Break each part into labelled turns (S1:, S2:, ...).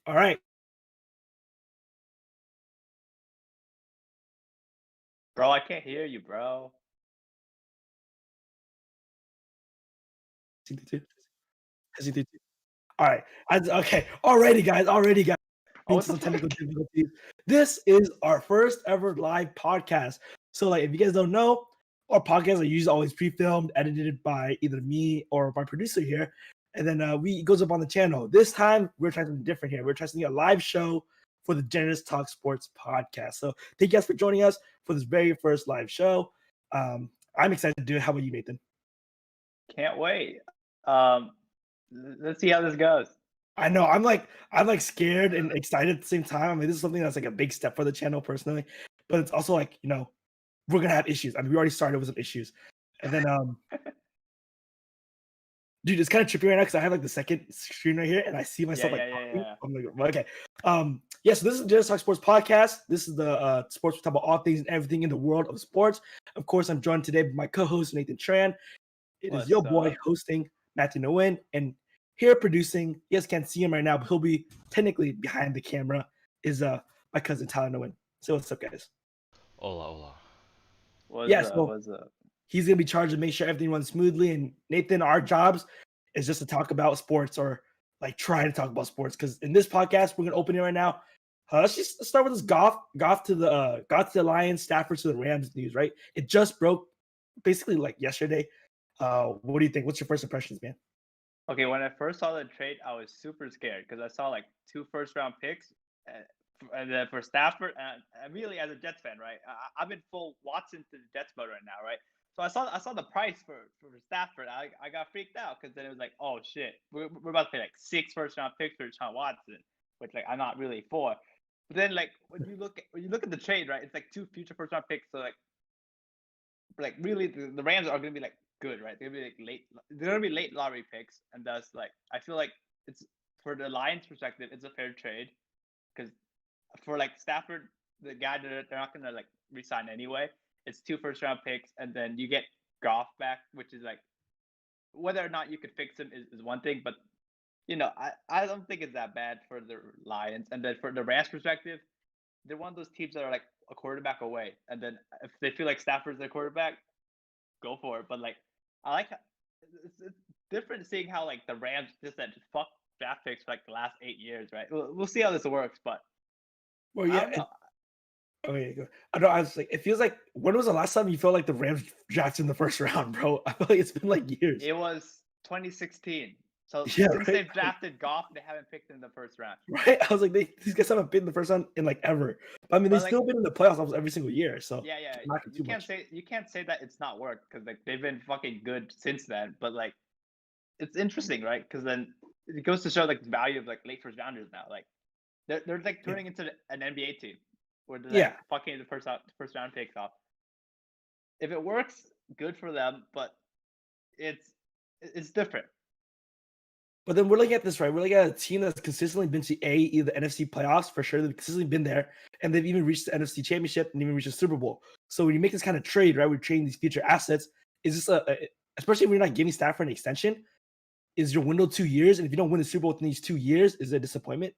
S1: All right.
S2: Bro, I can't hear you, bro.
S1: All right. Okay. Already, guys.
S2: Oh,
S1: Into
S2: what the
S1: some
S2: fuck?
S1: technical difficulties. This is our first ever live podcast. So, like, if you guys don't know, our podcasts are usually always pre-filmed, edited by either me or my producer here, and then it goes up on the channel. This time, we're trying something different here. We're trying something a live show for the Genesis Talk Sports podcast. So, thank you guys for joining us for this very first live show. I'm excited to do it. How about you, Nathan?
S2: Can't wait. Let's see how this goes.
S1: I know I'm like scared and excited at the same time. I mean, this is something that's like a big step for the channel personally, but it's also like, we're gonna have issues. I mean, we already started with some issues. And then dude, it's kind of trippy right now because I have like the second screen right here and I see myself talking.
S2: Yeah.
S1: I'm like, okay. Yeah, so this is the Genesis Talk Sports Podcast. This is the sports we talk about all things and everything in the world of sports. Of course, I'm joined today by my co-host Nathan Tran. It is your
S2: What's
S1: boy
S2: up?
S1: hosting Matthew Nguyen, and here producing. You guys can't see him right now, but he'll be technically behind the camera. Is my cousin Tyler Nguyen. So what's up, guys?
S3: Hola, hola.
S2: What's
S1: Yeah,
S2: up?
S1: so
S2: What's up?
S1: he's gonna be charged to make sure everything runs smoothly. And Nathan, our jobs is just to talk about sports or like try to talk about sports. Because in this podcast, we're gonna open it right now. Let's start with this Goff to the Lions, Stafford to the Rams news. Right, it just broke basically like yesterday. What do you think? What's your first impressions, man?
S2: Okay, when I first saw the trade, I was super scared because I saw like 2 first-round picks, and then for Stafford. And immediately, as a Jets fan, right, I've been full Watson to the Jets mode right now, right? So I saw the price for Stafford. I got freaked out because then it was like, oh shit, we're about to pay like 6 first-round picks for Deshaun Watson, which like I'm not really for. But then like when you look at the trade, right, it's like 2 future first-round picks. So like really the Rams are gonna be like good, right? They're gonna be like late. They're gonna be late lottery picks, and thus like I feel like it's for the Lions' perspective, it's a fair trade because for like Stafford, the guy that they're not gonna like resign anyway. It's 2 first-round picks, and then you get Goff back, which is like whether or not you could fix him is one thing, but I don't think it's that bad for the Lions. And then for the Rams' perspective, they're one of those teams that are like a quarterback away, and then if they feel like Stafford's their quarterback, go for it. But like, I like it's different seeing how like the Rams just said fuck draft picks for like the last 8 years, right? We'll see how this works, but
S1: Well,
S2: I
S1: yeah.
S2: don't know.
S1: Okay, go. I know. I was like, it feels like when was the last time you felt like the Rams drafted in the first round, bro? I feel like it's been like years.
S2: It was 2016. So
S1: Yeah,
S2: since
S1: right.
S2: they've drafted Goff, they haven't picked in the first round.
S1: Right. I was like, these guys haven't been in the first round in like ever. But I mean, they've
S2: But like,
S1: still been in the playoffs almost every single year. So
S2: yeah,
S1: not too much.
S2: you can't say that it's not worked because like they've been fucking good since then. But like, it's interesting, right? Because then it goes to show like the value of like late first rounders now. Like they're like
S1: Yeah.
S2: turning into an NBA team where they're like
S1: Yeah.
S2: fucking the first round picks off. if it works, good for them. But it's it's different.
S1: But then we're looking at this, right? We're looking at a team that's consistently been to either the NFC playoffs for sure. They've consistently been there, and they've even reached the NFC Championship and even reached the Super Bowl. So when you make this kind of trade, right, we're trading these future assets. Is this especially when you're not giving Stafford an extension? Is your window 2 years? And if you don't win the Super Bowl within these 2 years, is it a disappointment?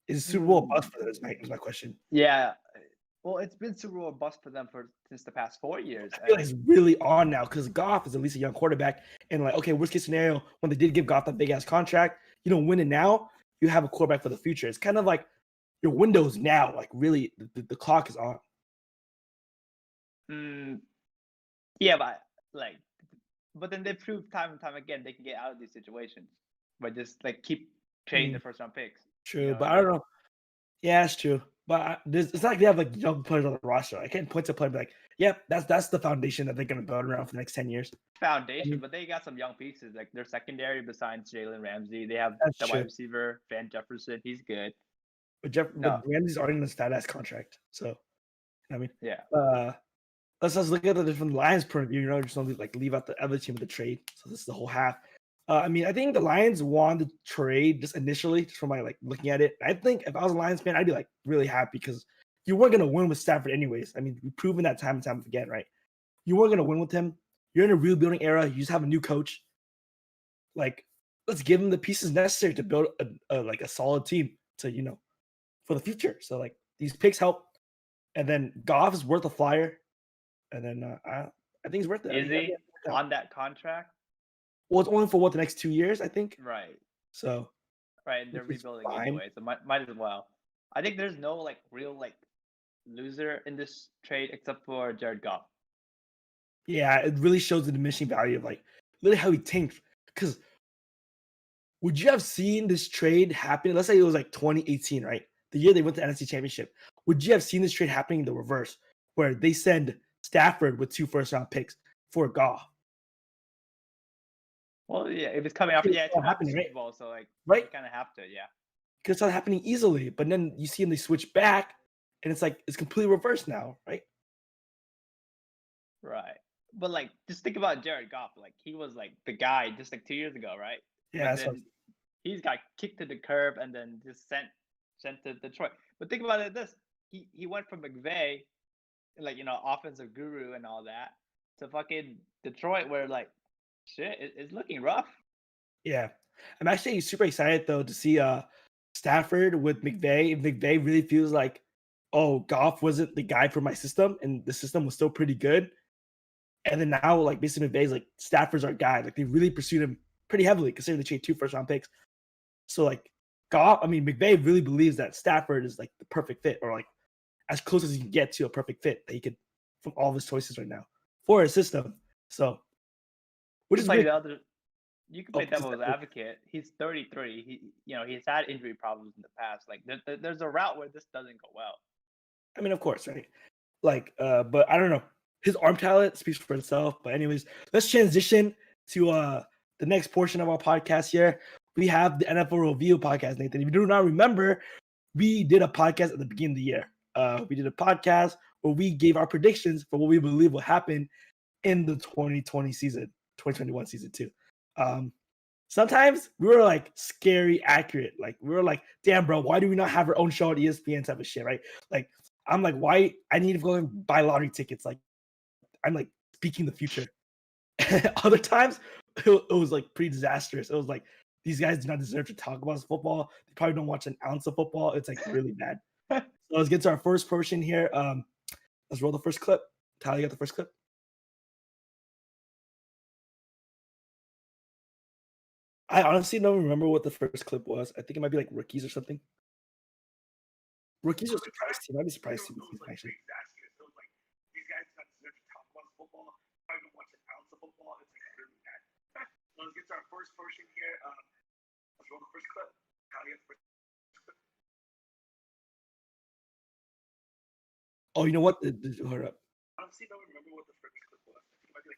S1: Is the Super Bowl a
S2: Mm,
S1: bust for them? Is my question.
S2: yeah. Well, it's been Super Bowl bust for them for since the past 4 years,
S1: I feel like
S2: and
S1: it's really on now because Goff is at least a young quarterback. And like, okay, worst case scenario, when they did give Goff that big ass contract, you don't win it now, you have a quarterback for the future. It's kind of like your windows now, like really, the clock is on.
S2: mm, yeah, but like, but then they prove time and time again they can get out of these situations by just like keep trading
S1: Mm,
S2: the first round picks. You
S1: true,
S2: know what
S1: but
S2: I
S1: I don't
S2: mean?
S1: know. Yeah, it's true. But it's not like they have like young players on the roster. I can't point to a player and be like, yeah, that's the foundation that they're going to build around for the next 10 years. I
S2: Foundation,
S1: mean,
S2: but they got some young pieces. Like their secondary, besides Jalen Ramsey, they have
S1: that's
S2: the wide
S1: true.
S2: receiver Van Jefferson. He's good.
S1: But
S2: No,
S1: Ramsey's already in a stat ass contract. So, I mean,
S2: yeah.
S1: uh, let's look at it from the Lions' point of view. Just don't leave out the other team of the trade. So this is the whole half. I mean, I think the Lions won the trade just initially, just from my like looking at it. I think if I was a Lions fan, I'd be like really happy because you weren't gonna win with Stafford anyways. I mean, we've proven that time and time again, right? You weren't gonna win with him. You're in a rebuilding era. You just have a new coach. Like, let's give him the pieces necessary to build a solid team to for the future. So like these picks help, and then Goff is worth a flyer, and then I think it's worth it. I
S2: Is
S1: think that'd
S2: he
S1: work out.
S2: on that contract?
S1: Well, it's only for what the next 2 years, I think.
S2: Right,
S1: So
S2: right. And they're
S1: which is
S2: rebuilding
S1: fine.
S2: anyway, so might as well. I think there's no like real like loser in this trade except for Jared Goff.
S1: Yeah, it really shows the diminishing value of like literally how he tanked. Because would you have seen this trade happen? Let's say it was like 2018, right? The year they went to NFC Championship. Would you have seen this trade happening in the reverse, where they send Stafford with 2 first-round picks for Goff?
S2: Well, yeah, if it's coming
S1: That
S2: off,
S1: trade
S2: yeah, it's
S1: saw
S2: coming off the
S1: happening,
S2: Super
S1: right?
S2: Bowl, so like
S1: Right?
S2: they kind of have to, yeah.
S1: Because it's not happening easily. But then you see them, they switch back, and it's like it's completely reversed now, right?
S2: Right. But like, just think about Jared Goff. Like, he was like the guy just like 2 years ago, right?
S1: Yeah,
S2: But
S1: that's what
S2: then he's got kicked to the curb and then just sent to Detroit. But think about it this: he went from McVay, like offensive guru and all that, to fucking Detroit, where like shit, it's looking rough.
S1: yeah. I'm actually super excited though to see Stafford with McVay. If McVay really feels like, oh, Goff wasn't the guy for my system, and the system was still pretty good. And then now, like basically McVay's like Stafford's our guy. Like they really pursued him pretty heavily, considering they traded 2 first-round picks. So like Goff, I mean McVay really believes that Stafford is like the perfect fit, or like as close as you can get to a perfect fit that he could from all of his choices right now for his system. So
S2: You
S1: which
S2: can
S1: is
S2: play
S1: really
S2: the other. You can
S1: oh,
S2: play devil's advocate. He's 33. He's had injury problems in the past. Like there's a route where this doesn't go well.
S1: I mean, of course, right? Like, but I don't know. His arm talent speaks for itself. But anyways, let's transition to the next portion of our podcast here. We have the NFL review podcast, Nathan. If you do not remember, we did a podcast at the beginning of the year. We did a podcast where we gave our predictions for what we believe will happen in the 2020 season, 2021 season too. Sometimes we were like scary accurate. Like we were like, damn, bro, why do we not have our own show at ESPN type of shit, right? Like I'm like, why I need to go and buy lottery tickets. Like I'm like speaking the future. Other times it was like pretty disastrous. It was like these guys do not deserve to talk about football. They probably don't watch an ounce of football. It's like really bad. So let's get to our first portion here. Let's roll the first clip. Tyler, you got the first clip? I honestly don't remember what the first clip was. I think it might be like rookies or something. Rookies are surprised team. I'd be surprised to rookies actually. Oh, you know what? Hold up.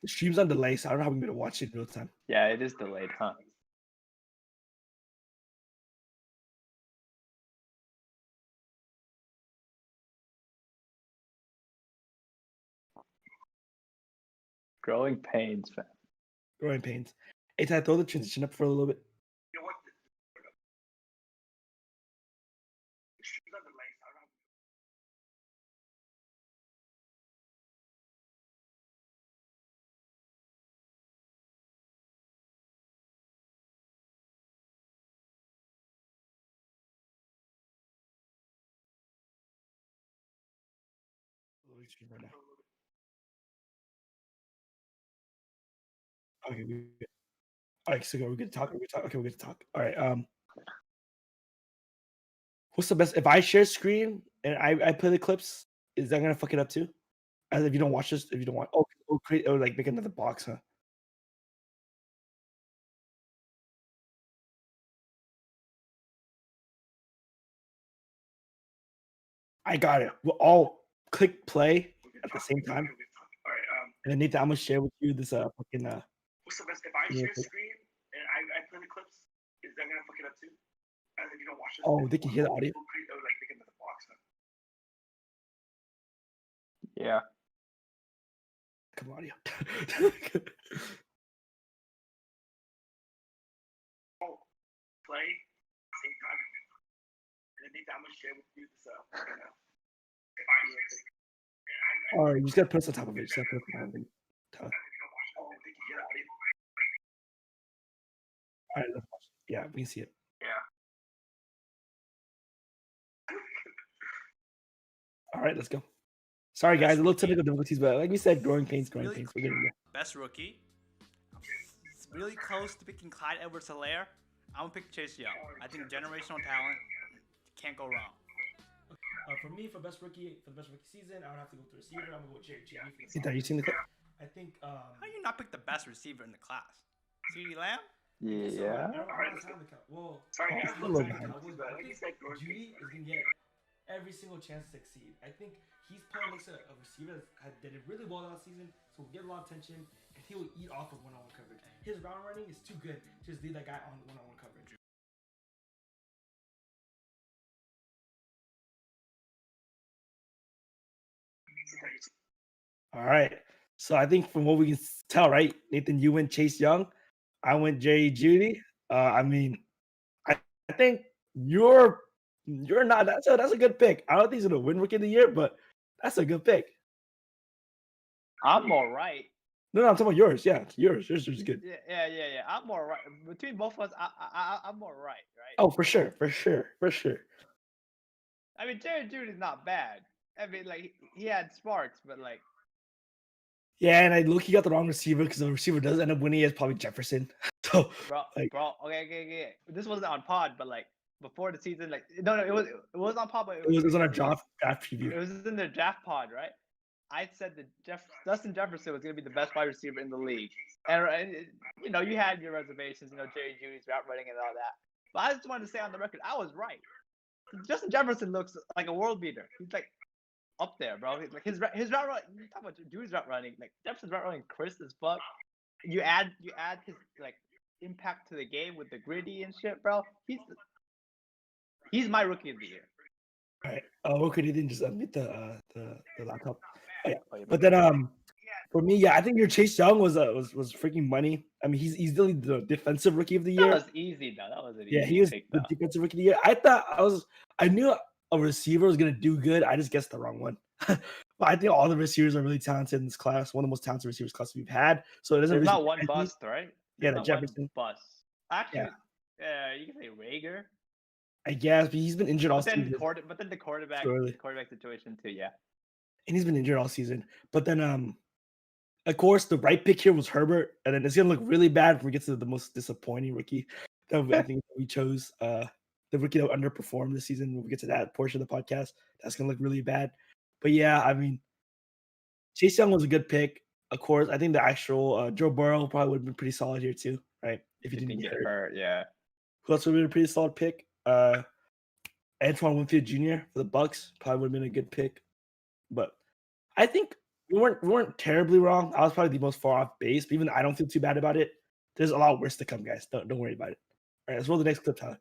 S1: The stream's on delay, so I don't know how we're gonna watch it in real time.
S2: Yeah, it is delayed, huh? Growing pains, man.
S1: Growing pains. Hey, Ty, throw the transition up for a little bit.
S3: You know what?
S1: Right now. Okay, good. All right, so we're good to talk. We're good to talk. Okay, we're good to talk. All right. What's the best? If I share screen and I play the clips, is that gonna fuck it up too? As if you don't watch this, if you don't want, create or like make another box, huh? I got it. We'll all click play at the same time.
S3: All right.
S1: And then Nathan, I'm gonna share with you this fucking
S3: What's the best? If I share screen and I play the clips, is that gonna fuck it up too? As if you don't watch this.
S1: Oh, they can hear the audio.
S3: Create or like make another box, huh?
S2: Yeah.
S1: Come on, audio.
S3: Play same time. And then I'm gonna share with you this if I share screen and I
S1: All right, you just gotta put us on top of it. Just gotta put us on top of it.
S3: if you don't watch it, they can hear the audio.
S1: All right, let's watch. Yeah, we can see it.
S3: Yeah.
S1: All right, let's go. Sorry, guys, a little technical difficulties, but like we said, growing pains. We're gonna go.
S4: Best rookie. It's really close to picking Clyde Edwards-Helaire. I'm gonna pick Chase Young. I think generational talent can't go wrong.
S1: For me, for the best rookie season, I would have to go to receiver. I'm gonna go with Jerry Jeudy. Have you seen the clip? I think.
S4: How do you not pick the best receiver in the class? CeeDee Lamb?
S2: Yeah.
S1: Well,
S3: Sorry, guys.
S1: I think Judy is gonna get every single chance to succeed. I think he's playing next to a receiver that did it really well last season, so we'll get a lot of attention, and he will eat off of one-on-one coverage. His route running is too good to just leave that guy on one-on-one coverage. All right. So I think from what we can tell, right, Nathan, you went Chase Young, I went Jerry Jeudy. I mean, I think you're not. That's a good pick. I don't think he's gonna win Rookie of the Year, but that's a good pick.
S2: I'm all right.
S1: No, I'm talking about yours. Yeah, yours. Yours is good.
S2: Yeah. I'm all right. Between both of us, I'm all right, right?
S1: Oh, for sure.
S2: I mean, Jerry Judy's not bad. I mean, like he had sparks, but like.
S1: Yeah, and I look, he got the wrong receiver because the receiver does end up winning as probably Jefferson. So,
S2: bro, okay. This wasn't on pod, but like before the season, like no, it was on pod, but
S1: it was on our draft preview.
S2: It was in the draft pod, right? I said that Justin Jefferson was going to be the best wide receiver in the league, and you know you had your reservations, you know Jerry Jeudy's route running and all that. But I just wanted to say on the record, I was right. Justin Jefferson looks like a world beater. He's like up there, bro. He's like his route running. You talk about Judy's route running, like Jefferson's route running, crisp as fuck. You add his like impact to the game with the gritty and shit, bro. He's my Rookie of the Year.
S1: All right. Okay, he didn't just unmute the laptop. Oh, yeah. But then for me, yeah, I think your Chase Young was freaking money. I mean, he's really the defensive Rookie of the Year.
S2: That was easy though. That was an easy
S1: he was
S2: pick,
S1: the defensive Rookie of the Year. I knew a receiver was gonna do good. I just guessed the wrong one. But I think all the receivers are really talented in this class. One of the most talented receivers class we've had. So it doesn't.
S2: There's not one bust, right?
S1: Yeah, the Jefferson
S2: bust. Actually, you can say Rager.
S1: I guess, but he's been injured all season.
S2: But then the quarterback situation too, yeah.
S1: And he's been injured all season. But then, of course, the right pick here was Herbert, and then it's gonna look really bad when we get to the most disappointing rookie that I think we chose. The rookie that underperformed this season. When we get to that portion of the podcast, that's gonna look really bad. But yeah, I mean, Chase Young was a good pick. Of course, I think the actual Joe Burrow probably would have been pretty solid here too, right? If he didn't get hurt,
S2: yeah.
S1: Who else would have been a pretty solid pick? Antoine Winfield Jr. for the Bucks probably would have been a good pick. But I think we weren't terribly wrong. I was probably the most far off base, but even I don't feel too bad about it. There's a lot worse to come, guys. Don't worry about it. All right, let's roll the next clip, Tyler.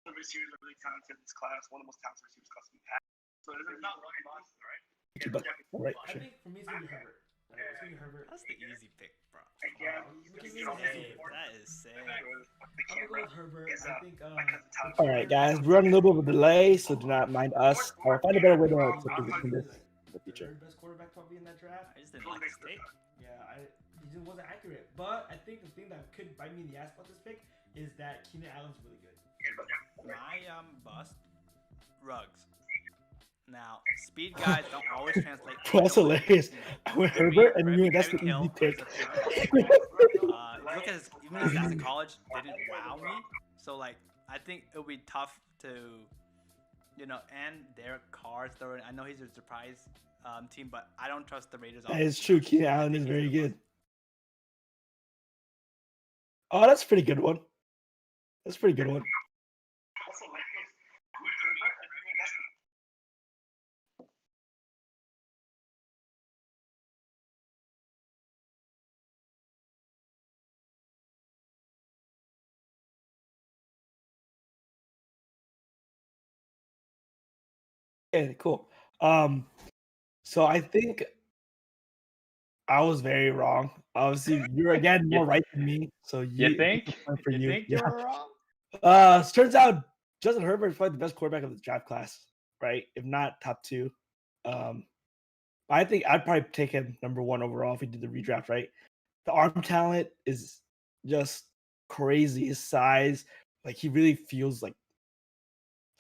S3: The receivers are really talented in this class. One of the most talented receivers class we've had. So it's not one bust, right?
S1: But all right,
S5: I
S1: sure.
S5: think for me it's gonna be Herbert. It's gonna be Herbert.
S4: That's the easy pick, bro.
S5: Look at me,
S4: Safe. That is safe.
S5: I'm gonna go with Herbert. I think.
S1: All right, guys, we're running a little bit of a delay, so do not mind us. I'll find a better way to position this in the future.
S5: Third best quarterback probably in that draft.
S4: I just didn't like his tape.
S5: Yeah, he just wasn't accurate. But I think the thing that could bite me in the ass about this pick is that Keenan Allen's really good.
S4: My bust, Ruggs. Now, speed guys don't always translate.
S1: That's hilarious. I went Herbert, and you that's the easy pick.
S4: Look at his, even his stats in college didn't wow me. So like, I think it'll be tough to, and Derek Carr's throwing. I know he's a surprise team, but I don't trust the Raiders.
S1: That is true. Keenan Allen is very good. Oh, that's a pretty good one. That's a pretty good one. Okay, cool. So I think I was very wrong. Obviously, you're again more right than me. So
S2: You think?
S1: For
S2: You
S1: you.
S2: think you
S1: Yeah.
S2: were wrong?
S1: Turns out Justin Herbert is probably the best quarterback of the draft class, right? If not top 2. I think I'd probably take him number 1 overall if he did the redraft, right? The arm talent is just crazy. His size, like he really feels like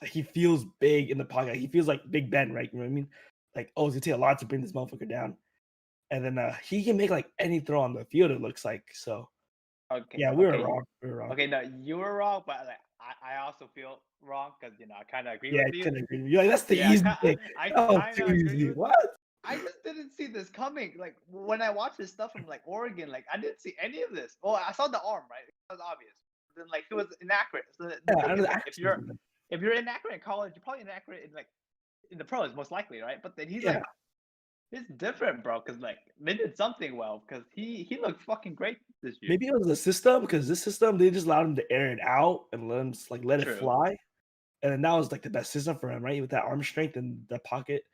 S1: he feels big in the pocket. He feels like Big Ben, right? You know what I mean? Like, oh, it's gonna take a lot to bring this motherfucker down. And then he can make like any throw on the field, it looks like. So
S2: Okay.
S1: yeah, we were wrong. We were wrong.
S2: Okay, no, you were wrong, but like I also feel wrong because I kind of agree
S1: Yeah,
S2: with
S1: I
S2: you.
S1: couldn't agree with you. Like, that's the
S2: Yeah,
S1: easy
S2: I
S1: pick.
S2: I
S1: Oh,
S2: kind
S1: too
S2: of agree
S1: easy.
S2: with
S1: What?
S2: I just didn't see this coming. Like when I watched this stuff from like Oregon, like I didn't see any of this. Well, I saw the arm, right? It was obvious. Then like it was inaccurate. So the
S1: Yeah,
S2: thing
S1: I
S2: is,
S1: know
S2: like,
S1: the
S2: if you're inaccurate in college, you're probably inaccurate in the pros, most likely, right? But then he's
S1: Yeah.
S2: like, it's different, bro. Because like they did something well. Because he looked fucking great this year.
S1: Maybe it was the system because this system they just allowed him to air it out and let him let
S2: True.
S1: it fly, and then that was like the best system for him, right? With that arm strength and the pocket,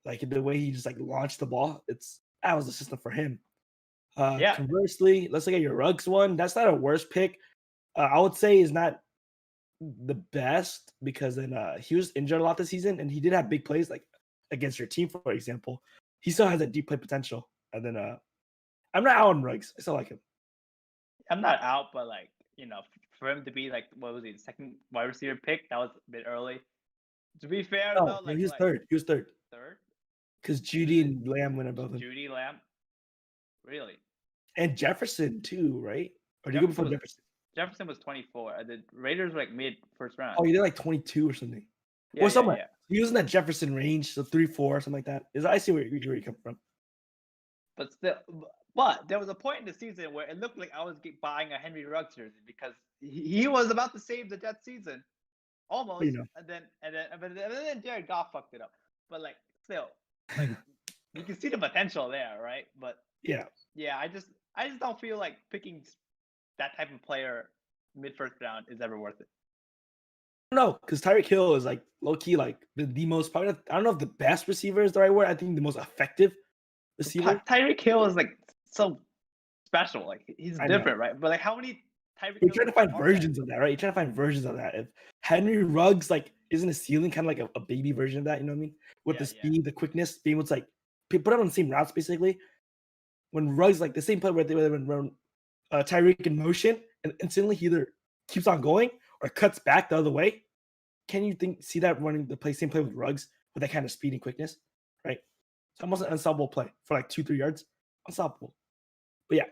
S1: like the way he just like launched the ball, that was the system for him.
S2: Yeah.
S1: Conversely, let's look at your Ruggs one. That's not a worst pick. I would say is not the best because then he was injured a lot this season, and he did have big plays like against your team, for example. He still has that deep play potential. And then I'm not out on Ruggs. I still like him.
S2: I'm not out, but like for him to be like what was he, the second wide receiver pick? That was a bit early. To be fair,
S1: No,
S2: though, like
S1: he was third. He was third
S2: Third?
S1: because Judy and Lamb went above him,
S2: Judy Lamb. Really?
S1: and Jefferson too, right? Or did you go before Jefferson?
S2: Jefferson was 24. The Raiders were like mid first round.
S1: Oh, he did like 22 or something.
S2: yeah,
S1: Well,
S2: yeah,
S1: somewhere.
S2: yeah.
S1: He was in that Jefferson range, so 3-4, something like that. I see where you come from.
S2: But still, but there was a point in the season where it looked like I was buying a Henry Ruggs jersey because he was about to save the Jets season, almost.
S1: You know.
S2: And then Jared Goff fucked it up. But like still, like you can see the potential there, right? But
S1: Yeah.
S2: I just don't feel like picking that type of player mid first round is ever worth it.
S1: No, because Tyreek Hill is like low key, like the most probably. I don't know if the best receiver is the right word. I think the most effective receiver.
S2: Tyreek Hill is like so special. Like he's different, right? But like how many Tyreek?
S1: You're trying to find versions of that, right? You're trying to find versions of that. If Henry Ruggs like isn't a ceiling, kind of like a baby version of that, you know what I mean? With the speed, the quickness, being able to like put it on the same routes, basically. When Ruggs like the same play where they run Tyreek in motion, and instantly he either keeps on going or cuts back the other way. Can you see that running the same play with Ruggs with that kind of speed and quickness, right? It's almost an unstoppable play for like 2-3 yards, unstoppable. But yeah,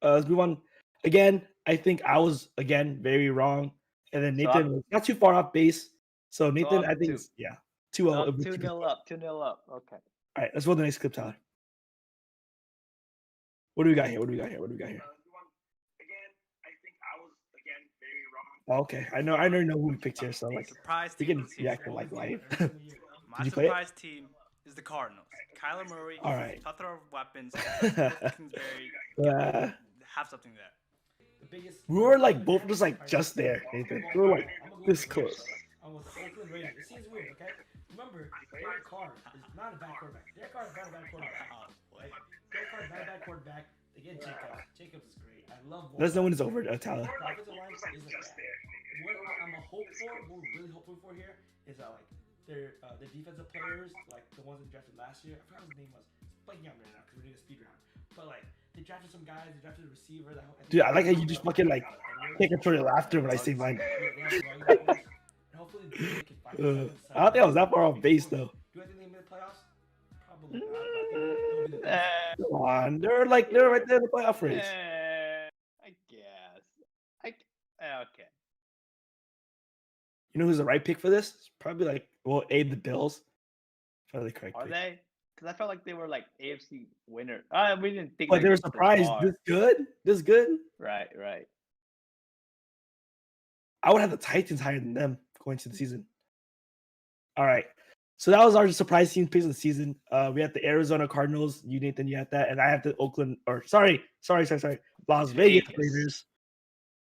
S1: let's move on. Again, I think I was again very wrong, and then Nathan was not too far off base. So Nathan, I think 2-0.
S2: 2-0 up. 2-0 up. Okay.
S1: All right, let's roll the next clip, Tyler. What do we got here?
S3: Again, I think I was very wrong.
S1: Oh, okay, I already know who we picked here. So like,
S4: Surprise
S1: we
S4: team.
S1: can react like live.
S4: My
S1: Did you play it?
S4: surprise team is the Cardinals. Kyler Murray,
S1: All right.
S4: plethora of weapons. Kingsbury have something there.
S5: The biggest.
S1: We were like both just there, Nathan. We were like this close.
S5: I'm with the Oakland rating. It seems weird, okay? Remember, Derek Carr is not a bad quarterback. Derek Carr is not a bad quarterback. Like, Derek Carr is not a bad quarterback. Again, Jacobs. Jacobs is great. I love.
S1: Let us know when it's over, Tyler.
S5: The offensive line isn't bad. What I'm a hope for, what we're really hoping for here, is like their defensive players, like the ones that drafted last year. I forgot what his name was. It's blanking out right now because we're doing a speed round. But like they drafted some guys. They drafted a receiver.
S1: Dude, I like how you just fucking like can't control your laughter when I say mine.
S5: And hopefully they can find
S1: I don't think I was that far off base though.
S5: Do I think they made the playoffs? Probably not. But I think they'll be the best.
S1: Come on, they're right there in the playoff race.
S2: I guess. Okay.
S1: You know who's the right pick for this? It's probably like the Bills. Probably the correct
S2: Are
S1: pick.
S2: they? Because I felt like they were like AFC winner. We didn't think.
S1: But
S2: like,
S1: they were
S2: this
S1: surprised.
S2: far.
S1: This good? This good?
S2: Right.
S1: I would have the Titans higher than them going to the season. All right. So that was our surprise team picks of the season. We had the Arizona Cardinals. You, Nathan, you had that. And I have the Las Vegas Raiders.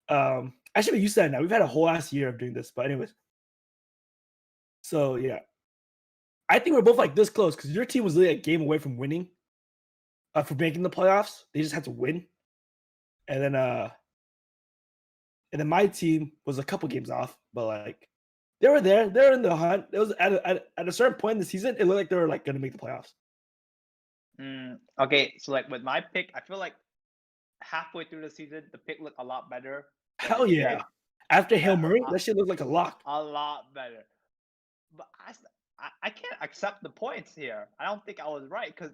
S1: I should be used to that now. We've had a whole last year of doing this. But anyways. So, yeah. I think we're both like this close because your team was really a game away from winning. For making the playoffs. They just had to win. And then my team was a couple games off, but like they were there. They're in the hunt. It was at a certain point in the season, it looked like they were like going to make the playoffs.
S2: Okay, so like with my pick, I feel like halfway through the season, the pick looked a lot better.
S1: Hell yeah! After Hail Murray, that shit looked like a lock.
S2: A lot better. But I can't accept the points here. I don't think I was right because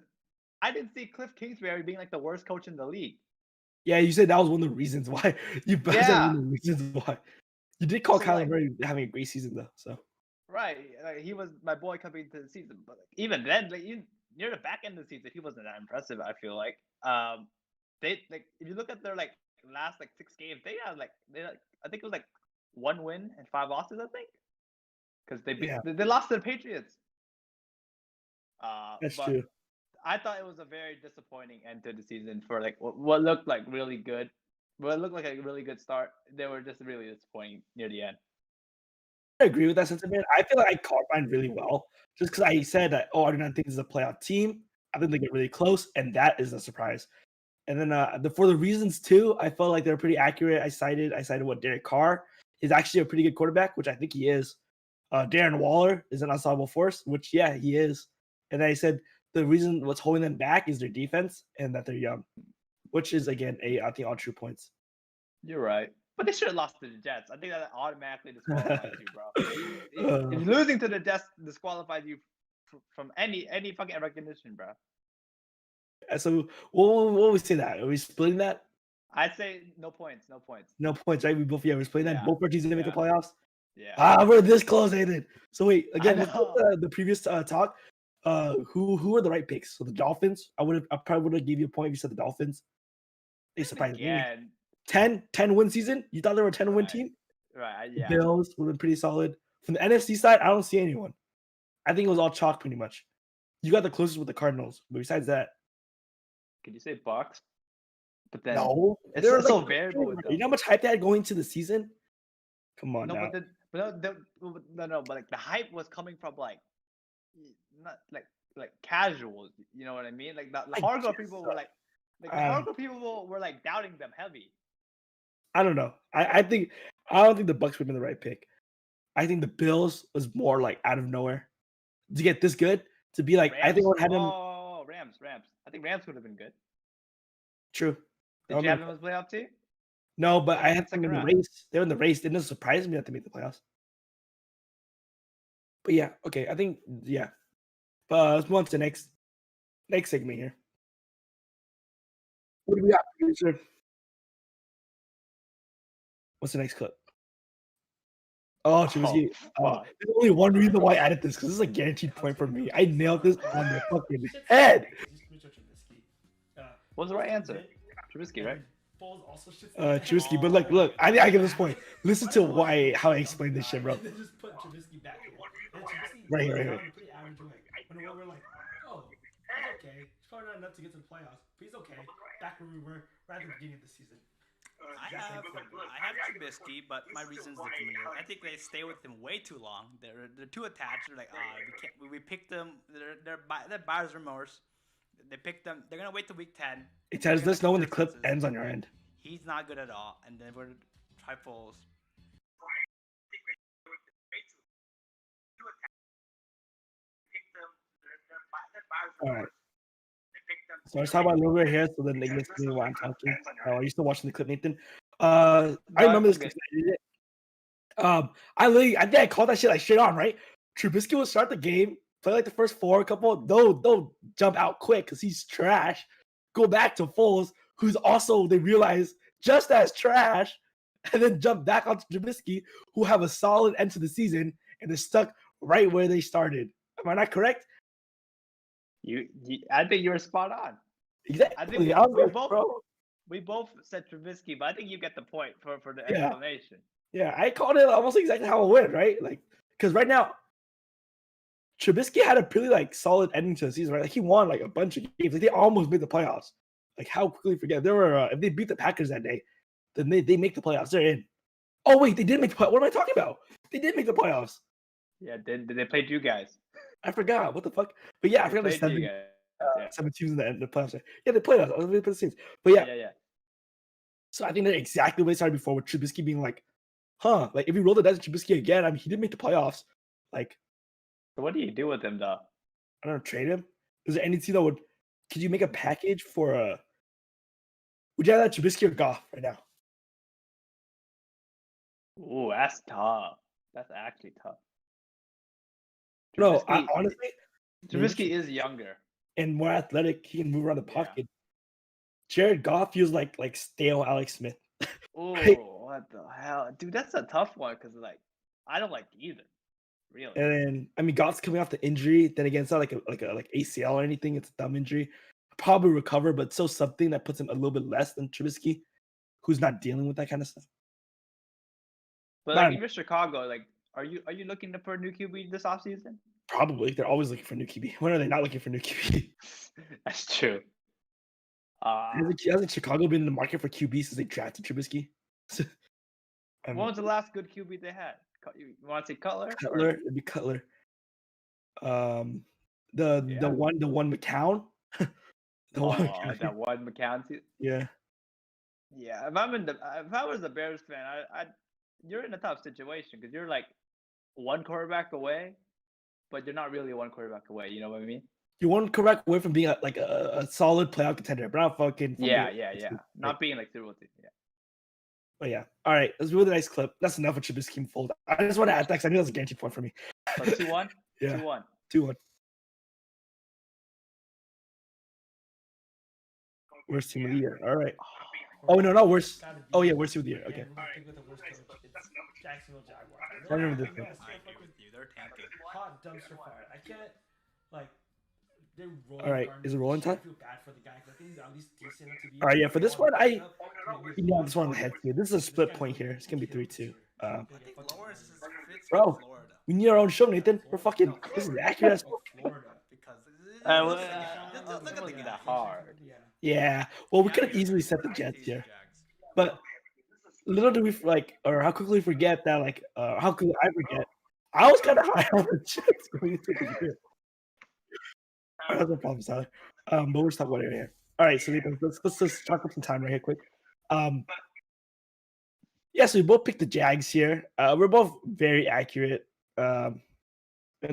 S2: I didn't see Cliff Kingsbury being like the worst coach in the league.
S1: Yeah, you said that was one of the reasons why. You said one of the reasons why. You did call Kyler Murray having a great season though. So
S2: right, like, he was my boy coming into the season, but like, even then, like near the back end of the season, he wasn't that impressive. I feel like they like if you look at their like last like 6 games, they I think it was like 1 win and 5 losses. I think because they lost to the Patriots.
S1: That's
S2: but
S1: true.
S2: I thought it was a very disappointing end to the season for like what looked like really good. What looked like a really good start. They were just really disappointing near the end.
S1: I agree with that sentiment. I feel like I caught mine really well just because I said that, I do not think this is a playoff team. I think they get really close, and that is a surprise. And then for the reasons too, I felt like they were pretty accurate. I cited what Derek Carr is actually a pretty good quarterback, which I think he is. Darren Waller is an unstoppable force, which yeah, he is. And then I said the reason what's holding them back is their defense and that they're young, which is again I think all true points.
S2: You're right, but they should have lost to the Jets. I think that automatically disqualifies you, bro. If losing to the Jets disqualifies you from any fucking recognition, bro.
S1: So what we say that? Are we splitting that?
S2: I'd say no points.
S1: No points, right? We're splitting that. Both our teams didn't make the playoffs.
S2: Yeah.
S1: We're this close, Aiden. So wait, again, the previous talk. Who were the right picks? So the Dolphins. I probably would have gave you a point if you said the Dolphins. They surprised me. 10 win season. You thought they were a 10-win team?
S2: Right. Yeah.
S1: The Bills would have been pretty solid. From the NFC side, I don't see anyone. I think it was all chalk pretty much. You got the closest with the Cardinals, but besides that,
S2: could you say Bucks? But then
S1: no,
S2: it's so variable.
S1: You know how much hype they had going into the season? Come on,
S2: no, but like the hype was coming from like not like casuals. You know what I mean? Like the hardcore people were hardcore people were like doubting them heavy.
S1: I don't know. I don't think the Bucks would have been the right pick. I think the Bills was more like out of nowhere to get this good to be like.
S2: Rams?
S1: I think I would have had them.
S2: Oh, Rams. I think Rams would have been good.
S1: True.
S2: Did you have them as playoff team?
S1: No, but I had them in the race. They were in the race. It didn't surprise me that they made the playoffs. But yeah, okay. I think yeah. But let's move on to the next segment here. What do we got, producer? What's the next clip? Oh, Trubisky. There's only one reason why I added this, because this is a guaranteed point for me. I nailed this on the fucking head.
S2: What's the right answer? Trubisky, right?
S1: Trubisky, but look, I give this point. Listen to how I explained this shit, bro.
S5: They just put Trubisky back.
S1: Right.
S5: Pretty average. When we're like, oh, he's okay. He's probably not enough to get to the playoffs, but he's okay. Back where we were right at the beginning of the season.
S4: I have Trubisky, but my reasons are familiar. I think they stay with him way too long. They're too attached. They're like, we can't. We picked them. They're buyer's remorse. They picked them. They're gonna wait till week 10.
S1: It tells
S4: They're gonna
S1: us know
S4: come
S1: when
S4: to
S1: the
S4: their
S1: clip
S4: senses.
S1: ends on your end.
S4: He's not good at all, and then we're try Foles.
S1: All right. So let's talk about a little bit here, so then they can see what I'm talking. Are you still watching the clip, Nathan? I remember this.
S2: Okay.
S1: I think I called that shit like straight on, right? Trubisky will start the game, play like the first couple. Don't jump out quick because he's trash. Go back to Foles, who's also they realize just as trash, and then jump back onto Trubisky, who have a solid end to the season and is stuck right where they started. Am I not correct?
S2: I think you're spot on.
S1: Exactly.
S2: I think we both said Trubisky, but I think you get the point for the
S1: Yeah.
S2: explanation.
S1: Yeah, I called it almost exactly how it went, right? Like, because right now, Trubisky had a pretty like solid ending to the season, right? Like he won like a bunch of games. Like they almost made the playoffs. Like how quickly forget there were if they beat the Packers that day, then they make the playoffs. They're in. Oh wait, they did make the playoffs. What am I talking about? They did make the playoffs.
S2: Yeah, did they played you guys?
S1: I forgot what the fuck. But yeah, I forgot
S2: They
S1: there's
S2: played you guys.
S1: 7 teams in the end of the playoffs. Yeah, they played us. I was really put the teams. But yeah,
S2: Yeah.
S1: so I think they're exactly what they started before with Trubisky being like, like if we roll the dice with Trubisky again, I mean he did make the playoffs. Like,
S2: So what do you do with him though?
S1: I don't know, trade him. Is there any team that would? Could you make a package for a? Would you have that Trubisky or Goff right now?
S2: Ooh, that's tough. That's actually tough.
S1: No,
S2: Trubisky-
S1: honestly,
S2: Trubisky is younger.
S1: and more athletic. He can move around the
S2: Yeah.
S1: pocket. Jared Goff feels like stale Alex Smith.
S2: Oh,
S1: Right.
S2: what the hell, dude? That's a tough one because like I don't like either. Really.
S1: And then I mean, Goff's coming off the injury. Then again, it's not like ACL or anything. It's a thumb injury. Probably recover, but still something that puts him a little bit less than Trubisky, who's not dealing with that kind of stuff.
S2: But like if you're Chicago, like are you looking for a new QB this offseason?
S1: Probably. They're always looking for new QB. When are they not looking for new QB?
S2: That's true.
S1: Hasn't Chicago been in the market for QB since they drafted Trubisky?
S2: When was the last good QB they had? You want to say Cutler?
S1: Cutler, it'd be Cutler. The one McCown.
S2: That one McCown.
S1: Yeah.
S2: Yeah, if I was a Bears fan, you're in a tough situation because you're like one quarterback away, but you're not really one quarterback away. You know what I mean?
S1: You want correct away from being a solid playoff contender, but not fucking.
S2: Yeah. Not being like through with it. Yeah.
S1: But yeah. All right. That's a really nice clip. That's enough of Trubisky fold. I just want to add that because I knew that was a guaranteed point for me.
S2: So 2-1.
S1: Yeah.
S2: 2-1.
S1: 2-1. Worst team of the year. All right. Oh no, not worst. Oh yeah, worst team of the year. Okay.
S5: Jacksonville Jaguars.
S1: I remember this.
S4: I agree with you. They're tanking.
S5: Hot dumpster fire. I can't like. They're rolling.
S1: All right, is it rolling time?
S5: I feel bad for the guy. I think he's at least decent enough to be.
S1: All right, yeah. For this one, you know this one on the head here. This is a split point here. It's gonna be 3-2.
S4: I think Lawrence is fits
S1: Bro.
S4: with Florida.
S1: We need our own show, Nathan. We're fucking. This is accurate. as fuck.
S4: Florida because
S2: Well,
S4: look at the
S2: wasn't
S4: guy.
S2: that hard.
S1: Yeah. Well, we could have easily set the Jets here, but little do we or how quickly we forget that, how quickly I forget. I was kind of high on the Jets going into the year. That's no problem, Tyler. But we're just talking about it here. All right, so Nathan, let's just talk up some time right here, quick. Yeah, so we both picked the Jags here. We're both very accurate. And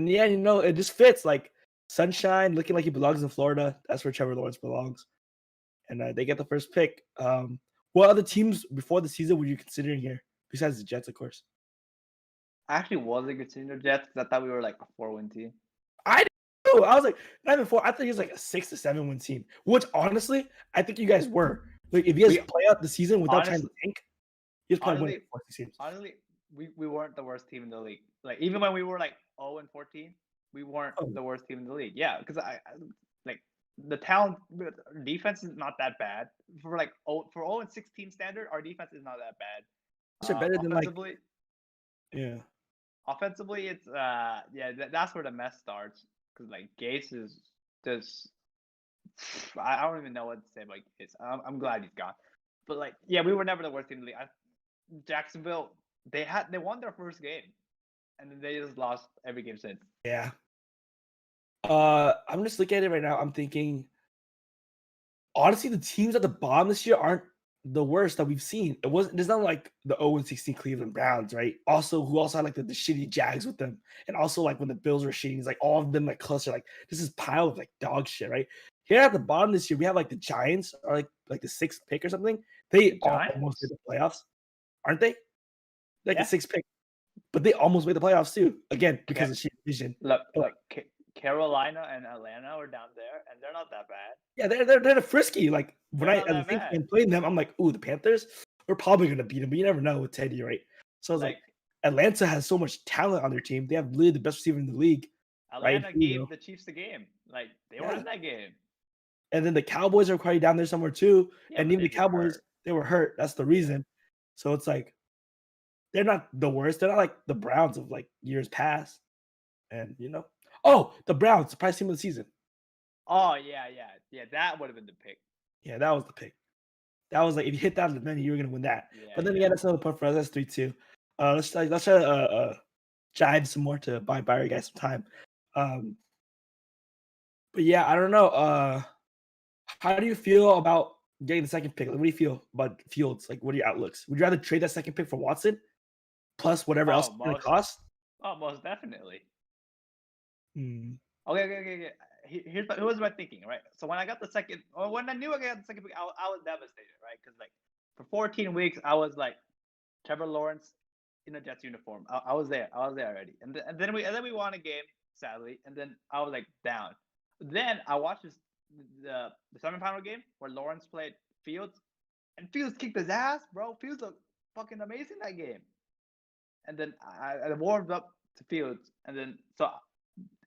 S1: yeah, it just fits. Like sunshine, looking like he belongs in Florida. That's where Trevor Lawrence belongs. And they get the first pick. What other teams before the season were you considering here? Besides the Jets, of course.
S2: I actually wasn't considering the Jets because I thought we were like a 4-win team.
S1: I was like, not even 4. I thought he was like a 6 to 7 win team. Which honestly, I think you guys were. Like if you guys play out the season without trying to think, you guys probably win 4 teams.
S2: Honestly, we weren't the worst team in the league. Like even when we were like 0-14, we weren't the worst team in the league. Yeah, because I like the talent defense is not that bad for 0-16 standard. Our defense is not that bad.
S1: It's better than
S2: offensively.
S1: Yeah.
S2: Offensively, it's that's where the mess starts because like Gase is just I don't even know what to say about Gase. I'm glad he's gone, But like, yeah, we were never the worst team in the league. Jacksonville, they won their first game, and then they just lost every game since.
S1: Yeah. I'm just looking at it right now. I'm thinking, honestly, the teams at the bottom this year aren't the worst that we've seen. It's not like the 0-16 Cleveland Browns, right? Also, who also had like the shitty Jags with them. And also like when the Bills were shitty, it's like all of them like cluster, like this is pile of like dog shit, right? Here at the bottom this year, we have like the Giants are like the 6th pick or something. They almost made the playoffs, aren't they? Like
S2: Yeah.
S1: the 6th pick. But they almost made the playoffs too. Again, because of shit division.
S2: Look, Carolina and Atlanta were down there, and they're not that bad.
S1: Yeah, they're frisky. Like when
S2: They're
S1: I
S2: not
S1: as a
S2: that
S1: Saints
S2: bad.
S1: fan playing them, I'm like, ooh, the Panthers, we're probably gonna beat them, but you never know with Teddy, right? So I was like, Atlanta has so much talent on their team. They have literally the best receiver in the league.
S2: Atlanta
S1: right?
S2: gave the Chiefs the game. Like they were
S1: Yeah.
S2: in that game.
S1: And then the Cowboys are probably down there somewhere too.
S2: Yeah,
S1: and
S2: but
S1: even the
S2: they get
S1: Cowboys,
S2: hurt.
S1: they were hurt. That's the reason. So it's like they're not the worst. They're not like the Browns of like years past. And oh, the Browns, surprise team of the season.
S2: Oh yeah. That would have been the pick.
S1: Yeah, that was the pick. That was like if you hit that, then you were gonna win that.
S2: Yeah,
S1: But then again, that's another point for us. That's 3-2. Let's try to jive some more to buy you guys some time. But yeah, I don't know. How do you feel about getting the second pick? Like, what do you feel about Fields? Like, what are your outlooks? Would you rather trade that second pick for Watson plus whatever else it's gonna cost?
S2: Oh, most definitely.
S1: Hmm.
S2: Okay. Here's my thinking, right? So when I got the second, or when I knew I got the second pick, I was devastated, right? Because like for 14 weeks, I was like Trevor Lawrence in a Jets uniform. I was there already, and then we won a game, sadly, and then I was like down. Then I watched the semifinal game where Lawrence played Fields, and Fields kicked his ass, bro. Fields looked fucking amazing that game. And then I warmed up to Fields, and then so